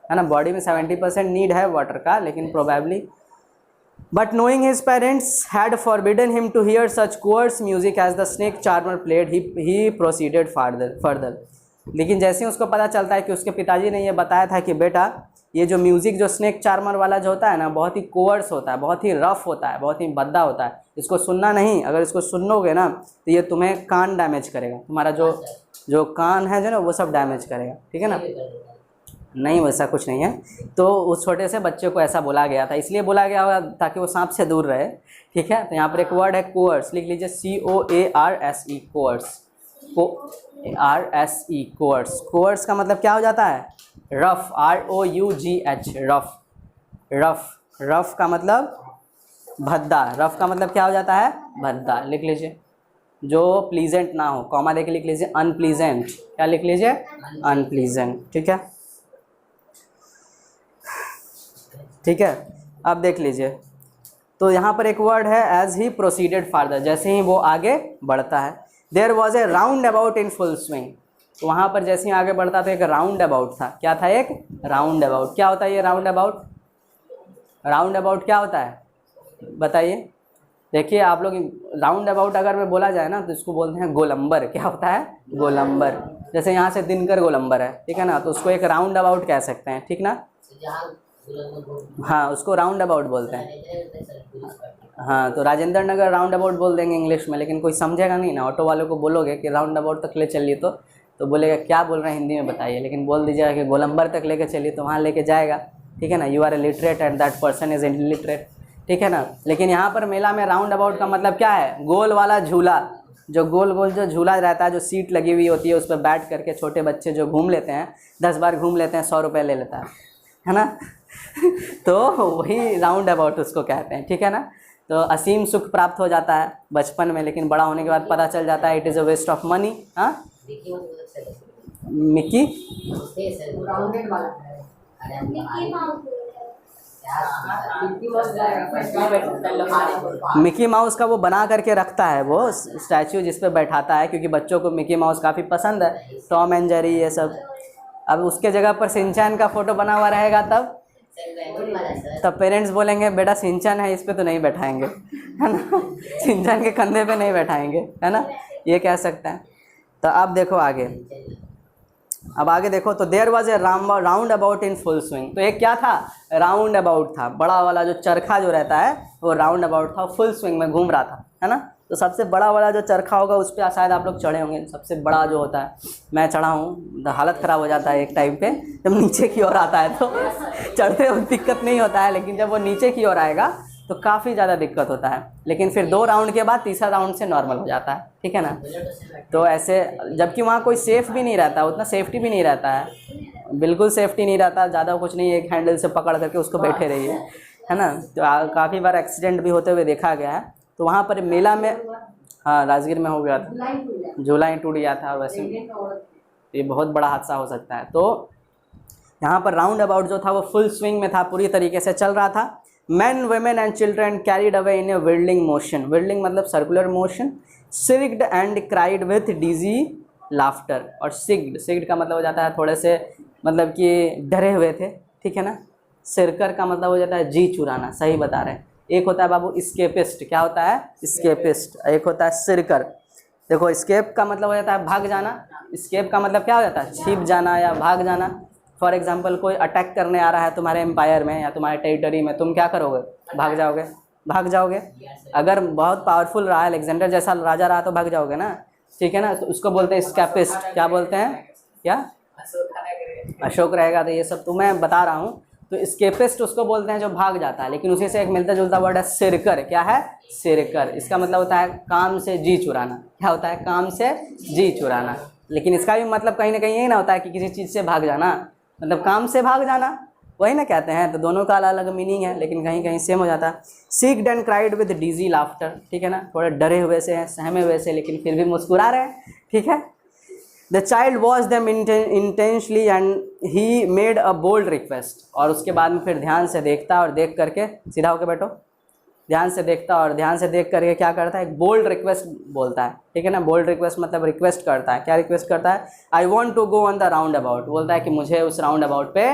है ना। बॉडी में 70% नीड है वाटर का, लेकिन probably but knowing his parents had forbidden him to hear such coarse music as the snake charmer played he proceeded further. लेकिन जैसे ही उसको पता चलता है कि उसके पिताजी ने ये बताया था कि बेटा ये जो म्यूज़िक जो स्नेक चार्मर वाला जो होता है ना बहुत ही कोर्स होता है, बहुत ही रफ होता है, बहुत ही भद्दा होता है, इसको सुनना नहीं, अगर इसको सुनोगे ना तो ये तुम्हें कान डैमेज करेगा, तुम्हारा जो कान है जो ना वो सब डैमेज करेगा, ठीक है ना। नहीं वैसा कुछ नहीं है। तो उस छोटे से बच्चे को ऐसा बोला गया था, इसलिए बोला गया होगा ताकि वो सांप से दूर रहे, ठीक है। तो यहाँ पर एक वर्ड है कोर्स, लिख लीजिए COARSE कोर्स। कोर्स का मतलब क्या हो जाता है, रफ, ROUGH रफ का मतलब भद्दा, रफ का मतलब क्या हो जाता है, भद्दा। लिख लीजिए जो प्लीजेंट ना हो, कॉमा देके लिख लीजिए अनप्लीजेंट, क्या लिख लीजिए अनप्लीजेंट, ठीक है, ठीक है। अब देख लीजिए तो यहाँ पर एक वर्ड है एज ही प्रोसीडेड फार्दर, जैसे ही वो आगे बढ़ता है। There was a roundabout in full swing, तो वहाँ पर जैसे ही आगे बढ़ता तो एक राउंड अबाउट था, क्या था, एक राउंड अबाउट। क्या होता है ये राउंड अबाउट क्या होता है बताइए। देखिए आप लोग राउंड अबाउट अगर मैं बोला जाए ना तो इसको बोलते हैं गोलंबर। क्या होता है, गोलंबर। जैसे यहाँ से दिनकर गोलंबर है, ठीक है ना, तो उसको एक राउंड अबाउट कह सकते हैं, ठीक ना, हाँ उसको राउंड अबाउट बोलते हैं। हाँ तो राजेंद्र नगर राउंड अबाउट बोल देंगे इंग्लिश में, लेकिन कोई समझेगा नहीं ना। ऑटो वालों को बोलोगे कि राउंड अबाउट तक ले चलिए तो बोलेगा क्या बोल रहे हैं हिंदी में बताइए, लेकिन बोल दीजिएगा कि गोलंबर तक लेके चलिए तो वहाँ लेके जाएगा, ठीक है ना। You are a literate and that person is illiterate, ठीक है ना। लेकिन यहाँ पर मेला में राउंड अबाउट का मतलब क्या है, गोल वाला झूला, जो गोल जो झूला रहता है, जो सीट लगी हुई होती है उस पर बैठ करके छोटे बच्चे जो घूम लेते हैं, 10 बार घूम लेते हैं, 100 रुपये ले लेता है ना। तो वही राउंड अबाउट उसको कहते हैं, ठीक है ना। तो असीम सुख प्राप्त हो जाता है बचपन में, लेकिन बड़ा होने के बाद पता चल जाता है it is a waste of money. हाँ मिकी मिकी माउस का वो बना करके रखता है वो स्टैचू जिस पे बैठाता है, क्योंकि बच्चों को मिकी माउस काफ़ी पसंद है, टॉम एंड जेरी ये सब। अब उसके जगह पर सिंचैन का फोटो बना हुआ रहेगा तब पेरेंट्स बोलेंगे बेटा सिंचैन है, इस पे तो नहीं बैठाएंगे, है ना, सिंचैन के कंधे पे नहीं बैठाएंगे, है ना, ये कह सकते हैं। तो अब देखो आगे, अब आगे देखो तो there was a roundabout in full swing. तो एक क्या था, राउंड अबाउट था, बड़ा वाला जो चरखा जो रहता है वो राउंड अबाउट था, फुल स्विंग में घूम रहा था, है ना। तो सबसे बड़ा वाला जो चरखा होगा उस पर शायद आप लोग चढ़े होंगे, सबसे बड़ा जो होता है। मैं चढ़ा हूँ, हालत ख़राब हो जाता है एक टाइम पे जब नीचे की ओर आता है, तो चढ़ते वक्त दिक्कत नहीं होता है, लेकिन जब वो नीचे की ओर आएगा तो काफ़ी ज़्यादा दिक्कत होता है। लेकिन फिर 2 राउंड के बाद तीसरा राउंड से नॉर्मल हो जाता है, ठीक है ना। तो ऐसे, जबकि वहाँ कोई सेफ़ भी नहीं रहता, उतना सेफ्टी भी नहीं रहता है, बिल्कुल सेफ्टी नहीं रहता, ज़्यादा कुछ नहीं, एक हैंडल से पकड़ करके उसको बैठे रहिए, है ना। तो काफ़ी बार एक्सीडेंट भी होते हुए देखा गया है। तो वहाँ पर मेला में, हाँ राजगीर में हो गया था, झूला ही टूट गया था। वैसे ये बहुत बड़ा हादसा हो सकता है। तो यहाँ पर राउंड अबाउट जो था वो फुल स्विंग में था, पूरी तरीके से चल रहा था। Men, women and children carried away in a whirling motion. Whirling मतलब circular motion. Sigged and cried with dizzy laughter. और sigged का मतलब हो जाता है थोड़े से, मतलब कि डरे हुए थे, ठीक है ना। सिरकर का मतलब हो जाता है जी चुराना, सही बता रहे हैं। एक होता है बाबू स्केपिस्ट, क्या होता है स्केपिस्ट, एक होता है सिरकर। देखो स्केप का मतलब हो जाता है भाग जाना, स्केप का मतलब क्या हो जाता है छिप जाना या भाग जाना। फॉर एग्जाम्पल कोई अटैक करने आ रहा है तुम्हारे एम्पायर में या तुम्हारे टेरिटरी में, तुम क्या करोगे, भाग जाओगे, भाग जाओगे। अगर बहुत पावरफुल रहा है, अलेक्जेंडर जैसा राजा रहा तो भाग जाओगे ना, ठीक है ना। तो उसको बोलते हैं स्कैपिस्ट, क्या बोलते हैं, क्या अशोक रहेगा। तो ये सब तो मैं बता रहा हूँ। तो स्केपिस्ट उसको बोलते हैं जो भाग जाता है। लेकिन उसी से एक मिलता जुलता वर्ड है सिरकर, क्या है सिरकर। इसका मतलब होता है काम से जी चुराना, क्या होता है काम से जी चुराना। लेकिन इसका भी मतलब कहीं ना कहीं यही ना होता है कि किसी चीज़ से भाग जाना, मतलब काम से भाग जाना, वही ना कहते हैं। तो दोनों का अलग अलग मीनिंग है, लेकिन कहीं कहीं सेम हो जाता है। Shrieked and cried with dizzy laughter, ठीक है ना, थोड़े डरे हुए से हैं, सहमे हुए से, लेकिन फिर भी मुस्कुरा रहे हैं, ठीक है। The child watch them intently and he made a bold request. और उसके बाद में फिर ध्यान से देखता और देख करके, सीधा होकर बैठो, ध्यान से देखता और ध्यान से देख करके क्या करता है, एक बोल्ड रिक्वेस्ट बोलता है, ठीक है ना। बोल्ड रिक्वेस्ट मतलब रिक्वेस्ट करता है, क्या रिक्वेस्ट करता है, I want to go on the roundabout अबाउट, बोलता है कि मुझे उस राउंड अबाउट पे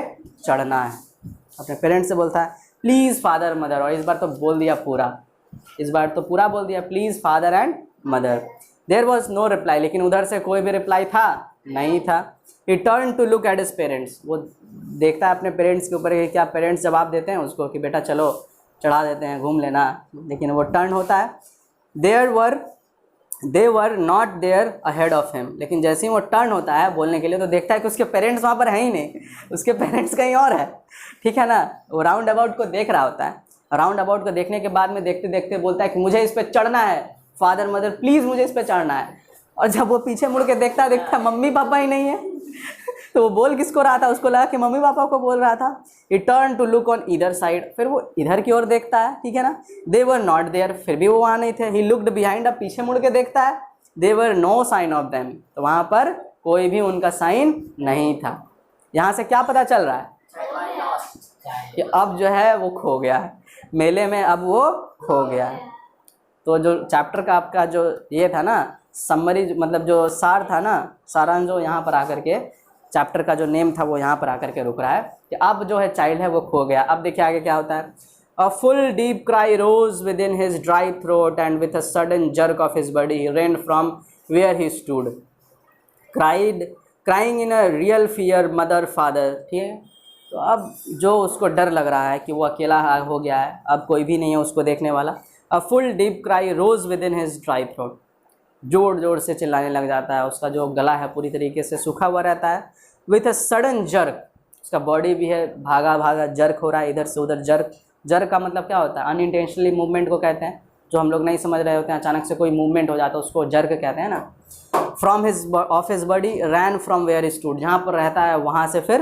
चढ़ना है। अपने पेरेंट्स से बोलता है प्लीज़ फादर मदर, और इस बार तो बोल दिया पूरा, इस बार तो पूरा बोल दिया, please father and mother. There was no reply, लेकिन उधर से कोई भी रिप्लाई था नहीं था। He turn to look at his parents, वो देखता है अपने पेरेंट्स के ऊपर कि क्या पेरेंट्स जवाब देते हैं उसको कि बेटा चलो चढ़ा देते हैं, घूम लेना। लेकिन वो टर्न होता है, they were not there ahead of him. लेकिन जैसे ही वो टर्न होता है बोलने के लिए तो देखता है कि उसके पेरेंट्स वहाँ पर हैं ही नहीं, उसके पेरेंट्स कहीं और है, ठीक है ना। वो राउंड अबाउट को देख रहा होता है, राउंड अबाउट को देखने के बाद में देखते देखते बोलता है कि मुझे इस पर चढ़ना है, फादर मदर प्लीज़ मुझे इस पर चढ़ना है। और जब वो पीछे मुड़ के देखता मम्मी पापा ही नहीं है, तो वो बोल किसको रहा था, उसको लगा कि मम्मी पापा को बोल रहा था। He turn to look on either side, फिर वो इधर की ओर देखता है, ठीक है ना। दे वर नॉट देयर, फिर भी वो वहाँ नहीं थे। ही लुक्ड बिहाइंड, अब पीछे मुड़ के देखता है, they were no sign of them, तो वहाँ पर कोई भी उनका साइन नहीं था। यहाँ से क्या पता चल रहा है कि अब जो है वो खो गया है मेले में, अब वो खो गया है। तो जो चैप्टर का आपका जो ये था ना समरी, मतलब जो सार था ना, सारांश, जो यहाँ पर आकर के चैप्टर का जो नेम था वो यहाँ पर आकर के रुक रहा है कि अब जो है चाइल्ड है वो खो गया। अब देखिए आगे क्या होता है। A full deep cry rose within his dry throat and with a sudden jerk of his body he ran from where he stood, crying in a real fear mother father, ठीक है। तो अब जो उसको डर लग रहा है कि वो अकेला हो गया है, अब कोई भी नहीं है उसको देखने वाला। A full deep cry rose within his dry throat, जोर जोर से चिल्लाने लग जाता है, उसका जो गला है पूरी तरीके से सूखा हुआ रहता है। विथ अ सडन जर्क, उसका बॉडी भी है भागा भागा जर्क हो रहा है इधर से उधर। जर्क का मतलब क्या होता है, अनइंटेंशनली मूवमेंट को कहते हैं, जो हम लोग नहीं समझ रहे होते हैं, अचानक से कोई मूवमेंट हो जाता है उसको जर्क कहते हैं ना। From his of his body ran from where stood, जहाँ पर रहता है वहाँ से फिर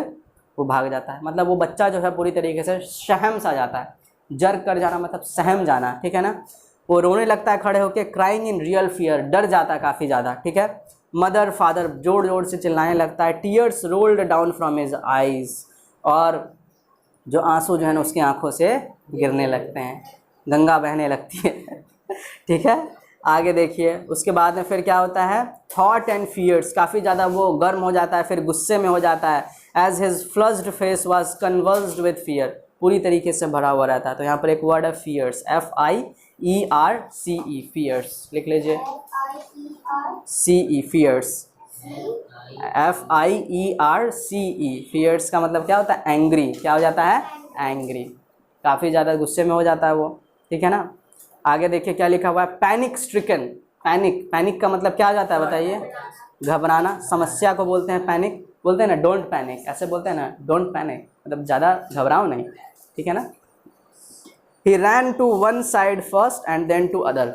वो भाग जाता है। मतलब वो बच्चा जो है पूरी तरीके से सहम सा जाता है, जर्क कर जाना मतलब सहम जाना, ठीक है ना। वो रोने लगता है खड़े होकर, क्राइंग इन रियल फियर, डर जाता है काफ़ी ज़्यादा, ठीक है। मदर फादर, जोर जोर से चिल्लाने लगता है। Tears rolled down from his eyes, और जो आंसू जो है ना उसकी आंखों से गिरने लगते हैं, गंगा बहने लगती है ठीक है। आगे देखिए उसके बाद में फिर क्या होता है। थॉट एंड फियर्स, काफ़ी ज़्यादा वो गर्म हो जाता है, फिर गुस्से में हो जाता है। As his flushed face was convulsed with fear, पूरी तरीके से भरा हुआ रहता है। तो यहाँ पर एक वर्ड है फियर्स, FIERCE, फियर्स लिख लीजिए, CE फियर्स, FIERCE, फियर्स का मतलब क्या होता है एंग्री, क्या हो जाता है एंग्री, काफ़ी ज़्यादा गुस्से में हो जाता है वो, ठीक है ना। आगे देखिए क्या लिखा हुआ है, पैनिक स्ट्रिकन। पैनिक का मतलब क्या आ जाता है बताइए, घबराना। समस्या को बोलते हैं पैनिक, बोलते हैं ना डोंट पैनिक, ऐसे बोलते हैं ना डोंट पैनिक, मतलब ज़्यादा घबराओ नहीं, ठीक है ना। He ran to one side first and then to other,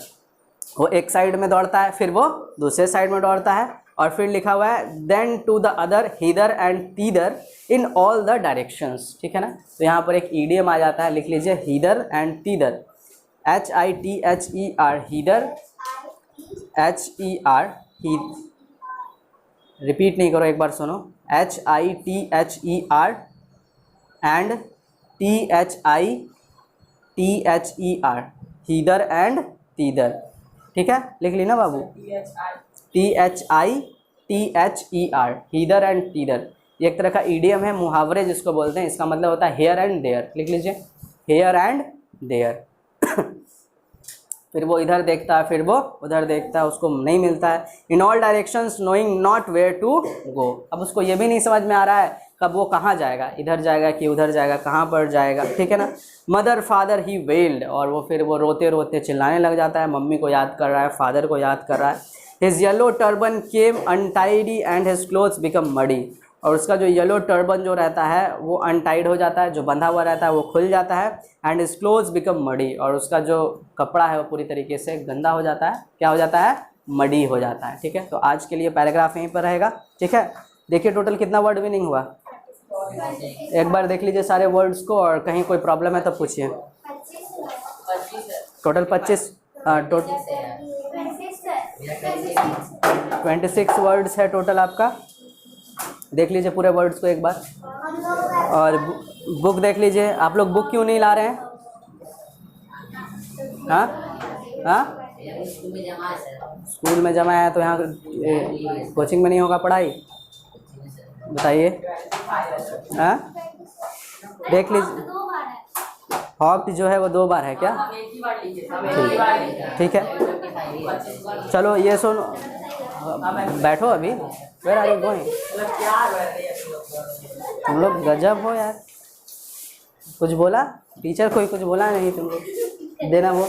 वो एक साइड में दौड़ता है फिर वो दूसरे साइड में दौड़ता है, और फिर लिखा हुआ है then to the other hither and thither in all the directions, ठीक है ना। तो यहाँ पर एक ईडियम आ जाता है, लिख लीजिए hither and thither, HITHER, hither, HER, repeat नहीं करो, एक बार सुनो, HITHER and THITHER, hither and thither, ठीक है, लिख ली ना बाबू, THITHER, हिदर एंड तीदर। ये एक तरह का ईडियम है, मुहावरे जिसको बोलते हैं, इसका मतलब होता है हेयर एंड देयर, लिख लीजिए हेयर एंड देयर। फिर वो इधर देखता है फिर वो उधर देखता है, उसको नहीं मिलता है। In all directions knowing not where to go, अब उसको ये भी नहीं समझ में आ रहा है कब वो कहाँ जाएगा, इधर जाएगा कि उधर जाएगा, कहाँ पर जाएगा, ठीक है ना। मदर फादर ही वेल्ड, और वो फिर वो रोते रोते चिल्लाने लग जाता है, मम्मी को याद कर रहा है, फादर को याद कर रहा है। His yellow turban came untidy and his clothes become muddy, और उसका जो येलो टर्बन जो रहता है वो अनटाइड हो जाता है, जो बंधा हुआ रहता है वो खुल जाता है, and his clothes become muddy, और उसका जो कपड़ा है वो पूरी तरीके से गंदा हो जाता है, क्या हो जाता है, मडी हो जाता है, ठीक है। तो आज के लिए पैराग्राफ यहीं पर रहेगा, ठीक है। देखिए टोटल कितना वर्ड मीनिंग हुआ, एक बार देख लीजिए सारे वर्ड्स को, और कहीं कोई प्रॉब्लम है तो पूछिए। टोटल 25, टोटल 26 वर्ड्स है टोटल आपका। देख लीजिए पूरे वर्ड्स को एक बार, और बुक देख लीजिए। आप लोग बुक क्यों नहीं ला रहे हैं? हाँ हाँ, स्कूल में जमा है तो यहाँ कोचिंग में नहीं होगा पढ़ाई, बताइए। हाँ देख लीजिए, हॉक जो है वो 2 बार है क्या? ठीक है, चलो ये सुनो, बैठो अभी, वेयर आर यू गोइंग? तुम लोग गजब हो यार, कुछ बोला टीचर, कोई कुछ बोला नहीं तुम लोग, देना वो।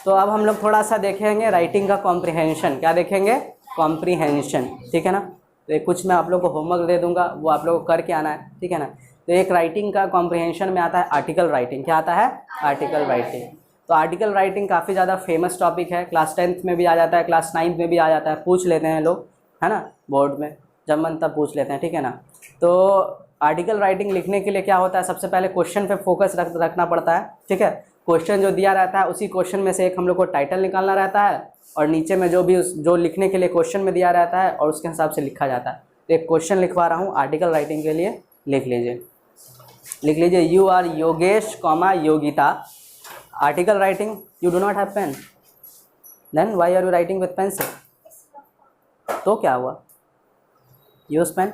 तो अब हम लोग थोड़ा सा देखेंगे राइटिंग का कॉम्प्रिहेंशन, क्या देखेंगे, कॉम्प्रिहेंशन, ठीक है ना। तो एक कुछ मैं आप लोग को होमवर्क दे दूंगा, वो आप लोग को करके आना है, ठीक है ना। तो एक राइटिंग का कॉम्प्रिहेंशन में आता है आर्टिकल राइटिंग, क्या आता है, आर्टिकल राइटिंग। तो आर्टिकल राइटिंग काफ़ी ज़्यादा फेमस टॉपिक है, क्लास 10th में भी आ जाता है, क्लास 9th में भी आ जाता है, पूछ लेते हैं लोग, है ना, बोर्ड में जब मन तब पूछ लेते हैं, ठीक है ना। तो आर्टिकल राइटिंग लिखने के लिए क्या होता है, सबसे पहले क्वेश्चन पे फोकस रखना पड़ता है, ठीक है। क्वेश्चन जो दिया रहता है उसी क्वेश्चन में से एक हम लोग को टाइटल निकालना रहता है, और नीचे में जो भी जो लिखने के लिए क्वेश्चन में दिया रहता है और उसके हिसाब से लिखा जाता है। तो एक क्वेश्चन लिखवा रहा हूँ आर्टिकल राइटिंग के लिए, लिख लीजिए you are Yogesh comma Yogita. Article writing, you do not have pen, then why are you writing with pencil? तो क्या हुआ, use pen.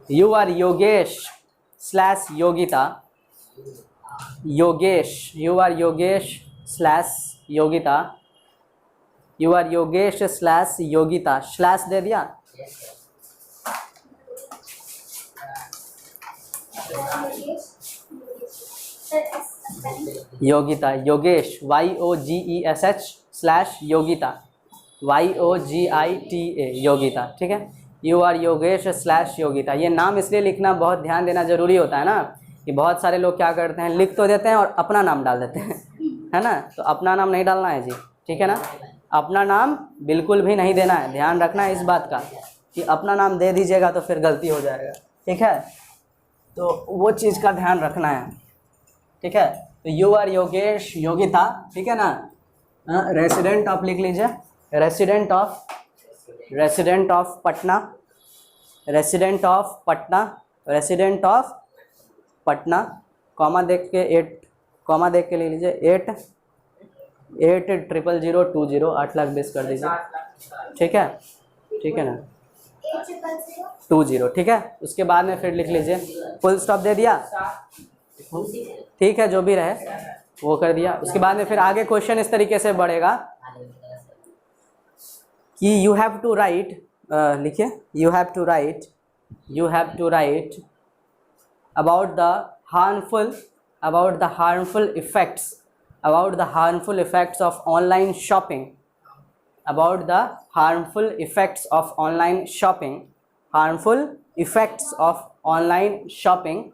You are Yogesh slash Yogita, Yogesh, you are Yogesh slash Yogita, you are Yogesh slash Yogita, slash दे दिया। Yogita, Yogesh YOGESH slash Yogita, YOGITA, Yogita, ठीक है। You are Yogesh slash Yogita. ये नाम इसलिए लिखना बहुत ध्यान देना जरूरी होता है ना, कि बहुत सारे लोग क्या करते हैं, लिख तो देते हैं और अपना नाम डाल देते हैं, है ना। तो अपना नाम नहीं डालना है जी, ठीक है ना, अपना नाम बिल्कुल भी नहीं देना है, ध्यान रखना है इस बात का, कि अपना नाम दे दीजिएगा तो फिर गलती हो जाएगा, ठीक है। तो वो चीज़ का ध्यान रखना है, ठीक है। तो यू आर योगेश योगिता, ठीक है ना। रेसिडेंट ऑफ लिख लीजिए, resident of Patna, resident of Patna, resident of Patna, comma देख के 8, कॉमा देख के ले लीजिए 8000020, 8,20,000 कर दीजिए, ठीक है, ठीक है ना, 20, ठीक है। उसके बाद में फिर लिख लीजिए, फुल स्टॉप दे दिया, ठीक है, जो भी रहे वो कर दिया। उसके बाद में फिर आगे क्वेश्चन इस तरीके से बढ़ेगा कि यू हैव टू राइट, लिखिए you have to write about the harmful about the harmful effects of online shopping, about the harmful effects of online shopping, harmful effects of online shopping,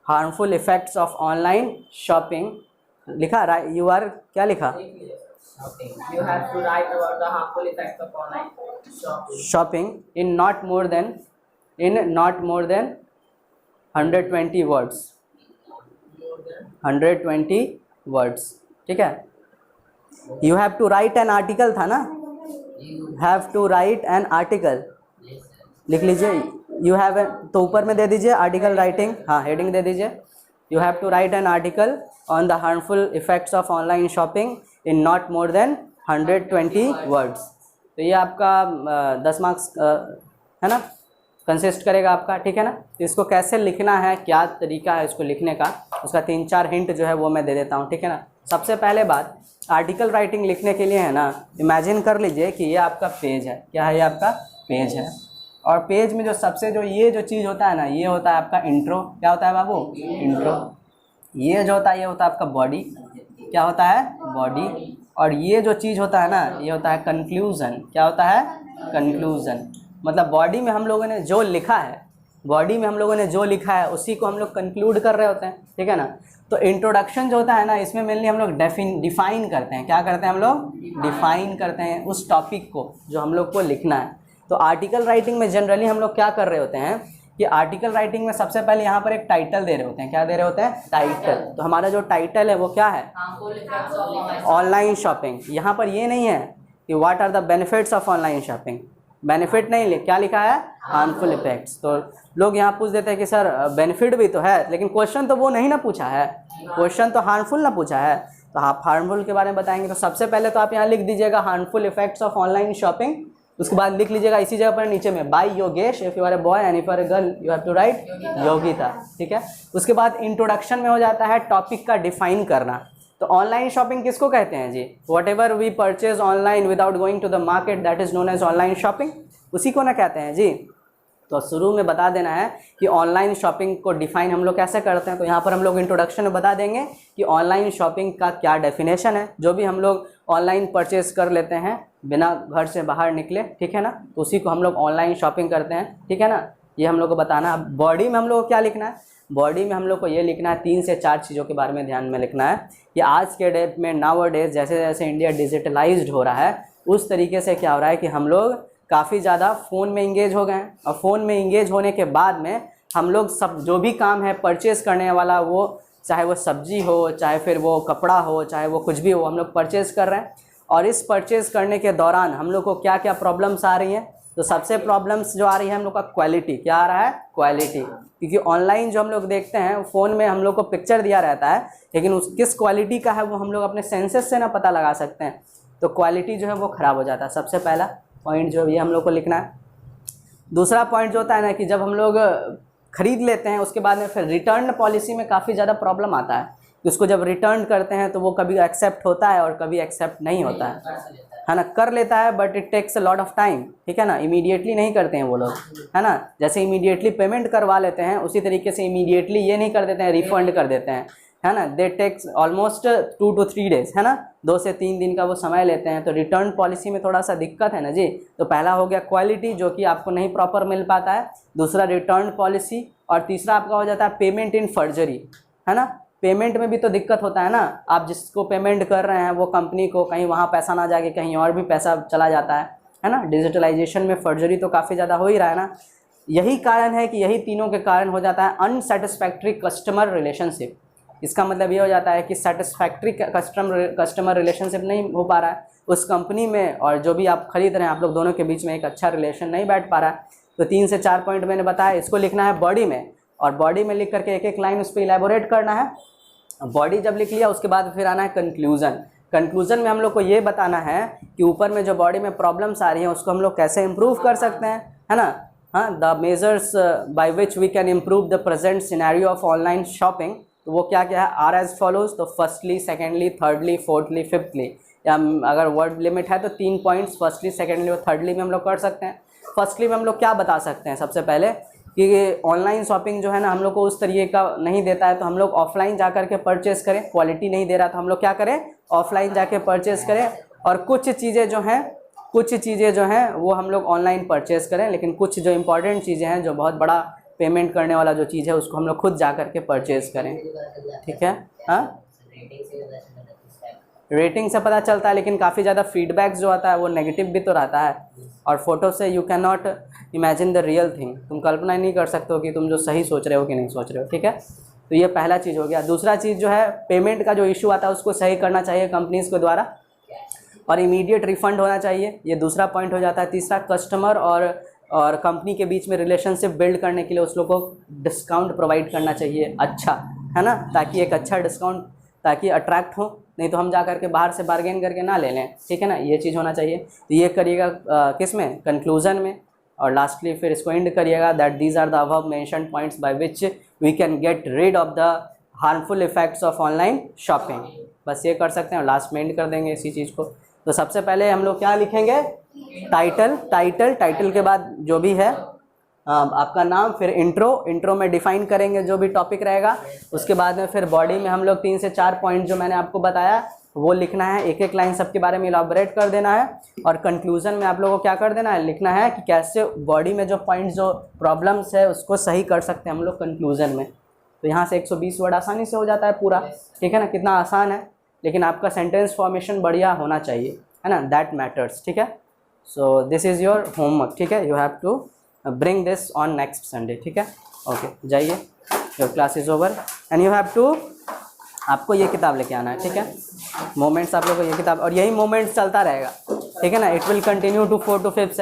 harmful effects of online shopping. लिखा you are क्या लिखा? You have to write about the harmful effects of online shopping in not more than 120 words. 120 words. ठीक है. You have to write an article था ना? Have to write an article. लिख लीजिए. You have तो ऊपर में दे दीजिए आर्टिकल राइटिंग. हाँ, हेडिंग दे दीजिए. You have to write an article on the harmful effects of online shopping in not more than 120 words. तो ये आपका 10 मार्क्स है ना, कंसिस्ट करेगा आपका. ठीक है ना. तो इसको कैसे लिखना है, क्या तरीका है इसको लिखने का, उसका 3-4 हिंट जो है वो मैं दे देता हूँ. ठीक है ना. सबसे पहले बात, आर्टिकल राइटिंग लिखने के लिए है ना, इमेजिन कर लीजिए कि ये आपका पेज है. क्या है? ये आपका पेज है. और पेज में जो सबसे जो ये जो चीज़ होता है ना, ये होता है आपका इंट्रो. क्या होता है बाबू? इंट्रो. ये जो होता है ये होता है आपका बॉडी. क्या होता है? बॉडी. और ये जो चीज़ होता है ना, ये होता है कंक्लूज़न. क्या होता है? कंक्लूज़न. मतलब बॉडी में हम लोगों ने जो लिखा है, उसी को हम लोग कंक्लूड कर रहे होते हैं. ठीक है ना. तो इंट्रोडक्शन जो होता है ना, इसमें मेनली हम लोग डिफाइन करते हैं. क्या करते हैं हम लोग? डिफाइन करते हैं उस टॉपिक को जो हम लोग को लिखना है. तो आर्टिकल राइटिंग में जनरली हम लोग क्या कर रहे होते हैं कि आर्टिकल राइटिंग में सबसे पहले यहाँ पर एक टाइटल दे रहे होते हैं. क्या दे रहे होते हैं? टाइटल. तो हमारा जो टाइटल है वो क्या है? Online shopping. यहाँ पर ये नहीं है कि what are the benefits of online shopping. Benefit नहीं, क्या लिखा है? Harmful effects. तो लोग यहाँ पूछ देते हैं कि सर बेनिफिट भी तो है, लेकिन क्वेश्चन तो वो नहीं ना पूछा है, क्वेश्चन तो हार्मफुल ना पूछा है. तो आप हार्मफुल के बारे में बताएंगे. तो सबसे पहले तो आप यहाँ लिख दीजिएगा harmful effects of online shopping. उसके बाद लिख लीजिएगा इसी जगह पर नीचे में by Yogesh. If you are a boy and if you are a girl you have to write Yogita. ठीक है. उसके बाद इंट्रोडक्शन में हो जाता है टॉपिक का डिफाइन करना. तो ऑनलाइन शॉपिंग किसको कहते हैं जी? Whatever we purchase online without going to the market, that is known as online shopping. उसी को ना कहते हैं जी. तो शुरू में बता देना है कि ऑनलाइन शॉपिंग को डिफाइन हम लोग कैसे करते हैं. तो यहाँ पर हम लोग इंट्रोडक्शन में बता देंगे कि ऑनलाइन शॉपिंग का क्या डेफिनेशन है. जो भी हम लोग ऑनलाइन परचेज कर लेते हैं बिना घर से बाहर निकले, ठीक है ना, तो उसी को हम लोग ऑनलाइन शॉपिंग करते हैं. ठीक है ना. ये हम लोग को बताना है. बॉडी में हम लोग को क्या लिखना है? बॉडी में हम लोग को ये लिखना है 3 से 4 चीज़ों के बारे में ध्यान में लिखना है कि आज के डेट में नाउ डेज जैसे जैसे इंडिया डिजिटलाइज्ड हो रहा है, उस तरीके से क्या हो रहा है कि हम लोग काफ़ी ज़्यादा फ़ोन में इंगेज हो गए हैं. और फ़ोन में इंगेज होने के बाद में हम लोग सब जो भी काम है परचेज़ करने वाला, वो चाहे वो सब्जी हो, चाहे फिर वो कपड़ा हो, चाहे वो कुछ भी हो, हम लोग परचेज़ कर रहे हैं. और इस परचेज़ करने के दौरान हम लोग को क्या क्या प्रॉब्लम्स आ रही हैं. तो सबसे प्रॉब्लम्स जो आ रही है हम लोग का क्वालिटी. क्या आ रहा है? क्वालिटी. क्योंकि ऑनलाइन जो हम लोग देखते हैं फ़ोन में हम लोग को पिक्चर दिया रहता है, लेकिन उस किस क्वालिटी का है वो हम लोग अपने सेंसेस से ना पता लगा सकते हैं. तो क्वालिटी जो है वो ख़राब हो जाता है. सबसे पहला पॉइंट जो ये हम लोग को लिखना है. दूसरा पॉइंट जो होता है ना कि जब हम लोग ख़रीद लेते हैं उसके बाद में फिर रिटर्न पॉलिसी में काफ़ी ज़्यादा प्रॉब्लम आता है. उसको जब रिटर्न करते हैं तो वो कभी एक्सेप्ट होता है और कभी एक्सेप्ट नहीं होता है ना. कर लेता है but it takes a lot of time. ठीक है ना. इमीडिएटली नहीं करते हैं वो लोग, है ना. जैसे इमीडिएटली पेमेंट करवा लेते हैं उसी तरीके से इमीडिएटली ये नहीं कर देते हैं, रिफंड कर देते हैं, है ना. दे टेक्स ऑलमोस्ट 2 to 3 days, है ना. 2 से 3 दिन का वो समय लेते हैं. तो रिटर्न पॉलिसी में थोड़ा सा दिक्कत है ना जी. तो पहला हो गया क्वालिटी जो कि आपको नहीं प्रॉपर मिल पाता है. दूसरा रिटर्न पॉलिसी. और तीसरा आपका हो जाता है पेमेंट इन फर्जरी, है ना. पेमेंट में भी तो दिक्कत होता है ना. आप जिसको पेमेंट कर रहे हैं वो कंपनी को कहीं वहाँ पैसा ना जाके कहीं और भी पैसा चला जाता है ना. डिजिटलाइजेशन में फर्जरी तो काफ़ी ज़्यादा हो ही रहा है ना. यही कारण है कि यही तीनों के कारण हो जाता है अनसेटिस्फैक्ट्री कस्टमर रिलेशनशिप. इसका मतलब ये हो जाता है कि सेटिस्फैक्ट्री कस्टमर रिलेशनशिप नहीं हो पा रहा है उस कंपनी में, और जो भी आप खरीद रहे हैं आप लोग दोनों के बीच में एक अच्छा रिलेशन नहीं बैठ पा रहा है. तो 3 से 4 पॉइंट मैंने बताया. इसको लिखना है बॉडी में, और बॉडी में लिख करके एक एक लाइन उस पर इलेबोरेट करना है. बॉडी जब लिख लिया उसके बाद फिर आना है कंक्लूज़न. कंक्लूज़न में हम लोग को ये बताना है कि ऊपर में जो बॉडी में प्रॉब्लम्स आ रही हैं उसको हम लोग कैसे इम्प्रूव कर सकते हैं, है ना. हाँ, the measures by which we can improve the present scenario of online shopping. तो वो क्या क्या है? Are as follows. तो firstly, secondly, thirdly, fourthly, fifthly, या अगर वर्ड लिमिट है तो 3 पॉइंट्स फर्स्टली, सेकेंडली और थर्डली में हम लोग कर सकते हैं. फर्स्टली में हम लोग क्या बता सकते हैं? सबसे पहले कि ऑनलाइन शॉपिंग जो है ना हम लोग को उस तरीके का नहीं देता है, तो हम लोग ऑफलाइन जा कर के परचेस करें। क्वालिटी नहीं दे रहा तो हम लोग क्या करें, ऑफलाइन जाके परचेस करें। और कुछ चीज़ें जो हैं वो हम लोग ऑनलाइन परचेस करें, लेकिन कुछ जो इंपॉर्टेंट चीज़ें हैं, जो बहुत बड़ा पेमेंट करने वाला जो चीज़ है, उसको हम लोग खुद जा कर के परचेस करें। ठीक है, हाँ, रेटिंग से पता चलता है, लेकिन काफ़ी ज़्यादा फीडबैक जो आता है वो नेगेटिव भी तो रहता है। और फोटो से you can not imagine the real thing, तुम कल्पना नहीं कर सकते हो कि तुम जो सही सोच रहे हो कि नहीं सोच रहे हो। ठीक है, तो ये पहला चीज़ हो गया। दूसरा चीज़ जो है, पेमेंट का जो इशू आता है उसको सही करना चाहिए कंपनीज़ के द्वारा, और इमीडिएट रिफंड होना चाहिए, ये दूसरा पॉइंट हो जाता है। तीसरा, कस्टमर और कंपनी के बीच में रिलेशनशिप बिल्ड करने के लिए उस लोग को डिस्काउंट प्रोवाइड करना चाहिए, अच्छा है ना, ताकि एक अच्छा डिस्काउंट, ताकि अट्रैक्ट हो, नहीं तो हम जा करके बाहर से बार्गेन करके ना ले लें। ठीक है ना, ये चीज़ होना चाहिए। तो ये करिएगा किस में, कंक्लूजन में। और लास्टली फिर इसको एंड करिएगा, that these are the above mentioned points by which we can get rid of the harmful effects of online shopping. बस ये कर सकते हैं और लास्ट में एंड कर देंगे इसी चीज़ को। तो सबसे पहले हम लोग क्या लिखेंगे, टाइटल के बाद जो भी है आपका नाम, फिर इंट्रो में डिफाइन करेंगे जो भी टॉपिक रहेगा। उसके बाद में फिर बॉडी में हम लोग 3 से 4 पॉइंट जो मैंने आपको बताया वो लिखना है, एक एक लाइन सबके बारे में इलाबोरेट कर देना है। और कंक्लूजन में आप लोगों को क्या कर देना है, लिखना है कि कैसे बॉडी में जो पॉइंट्स जो प्रॉब्लम्स है उसको सही कर सकते हैं हम लोग कंक्लूजन में। तो यहाँ से 120 वर्ड आसानी से हो जाता है पूरा। ठीक है ना, कितना आसान है, लेकिन आपका सेंटेंस फॉर्मेशन बढ़िया होना चाहिए, है ना, दैट मैटर्स। ठीक है, so this is your homework. ठीक है, you have to bring this on next Sunday. ठीक है, ओके, जाइए, your class is over and you have to, आपको ये किताब लेके आना है। ठीक है, मोमेंट्स आप लोग को ये किताब, और यही मोमेंट्स चलता रहेगा। ठीक है ना, it will continue to 4 to 5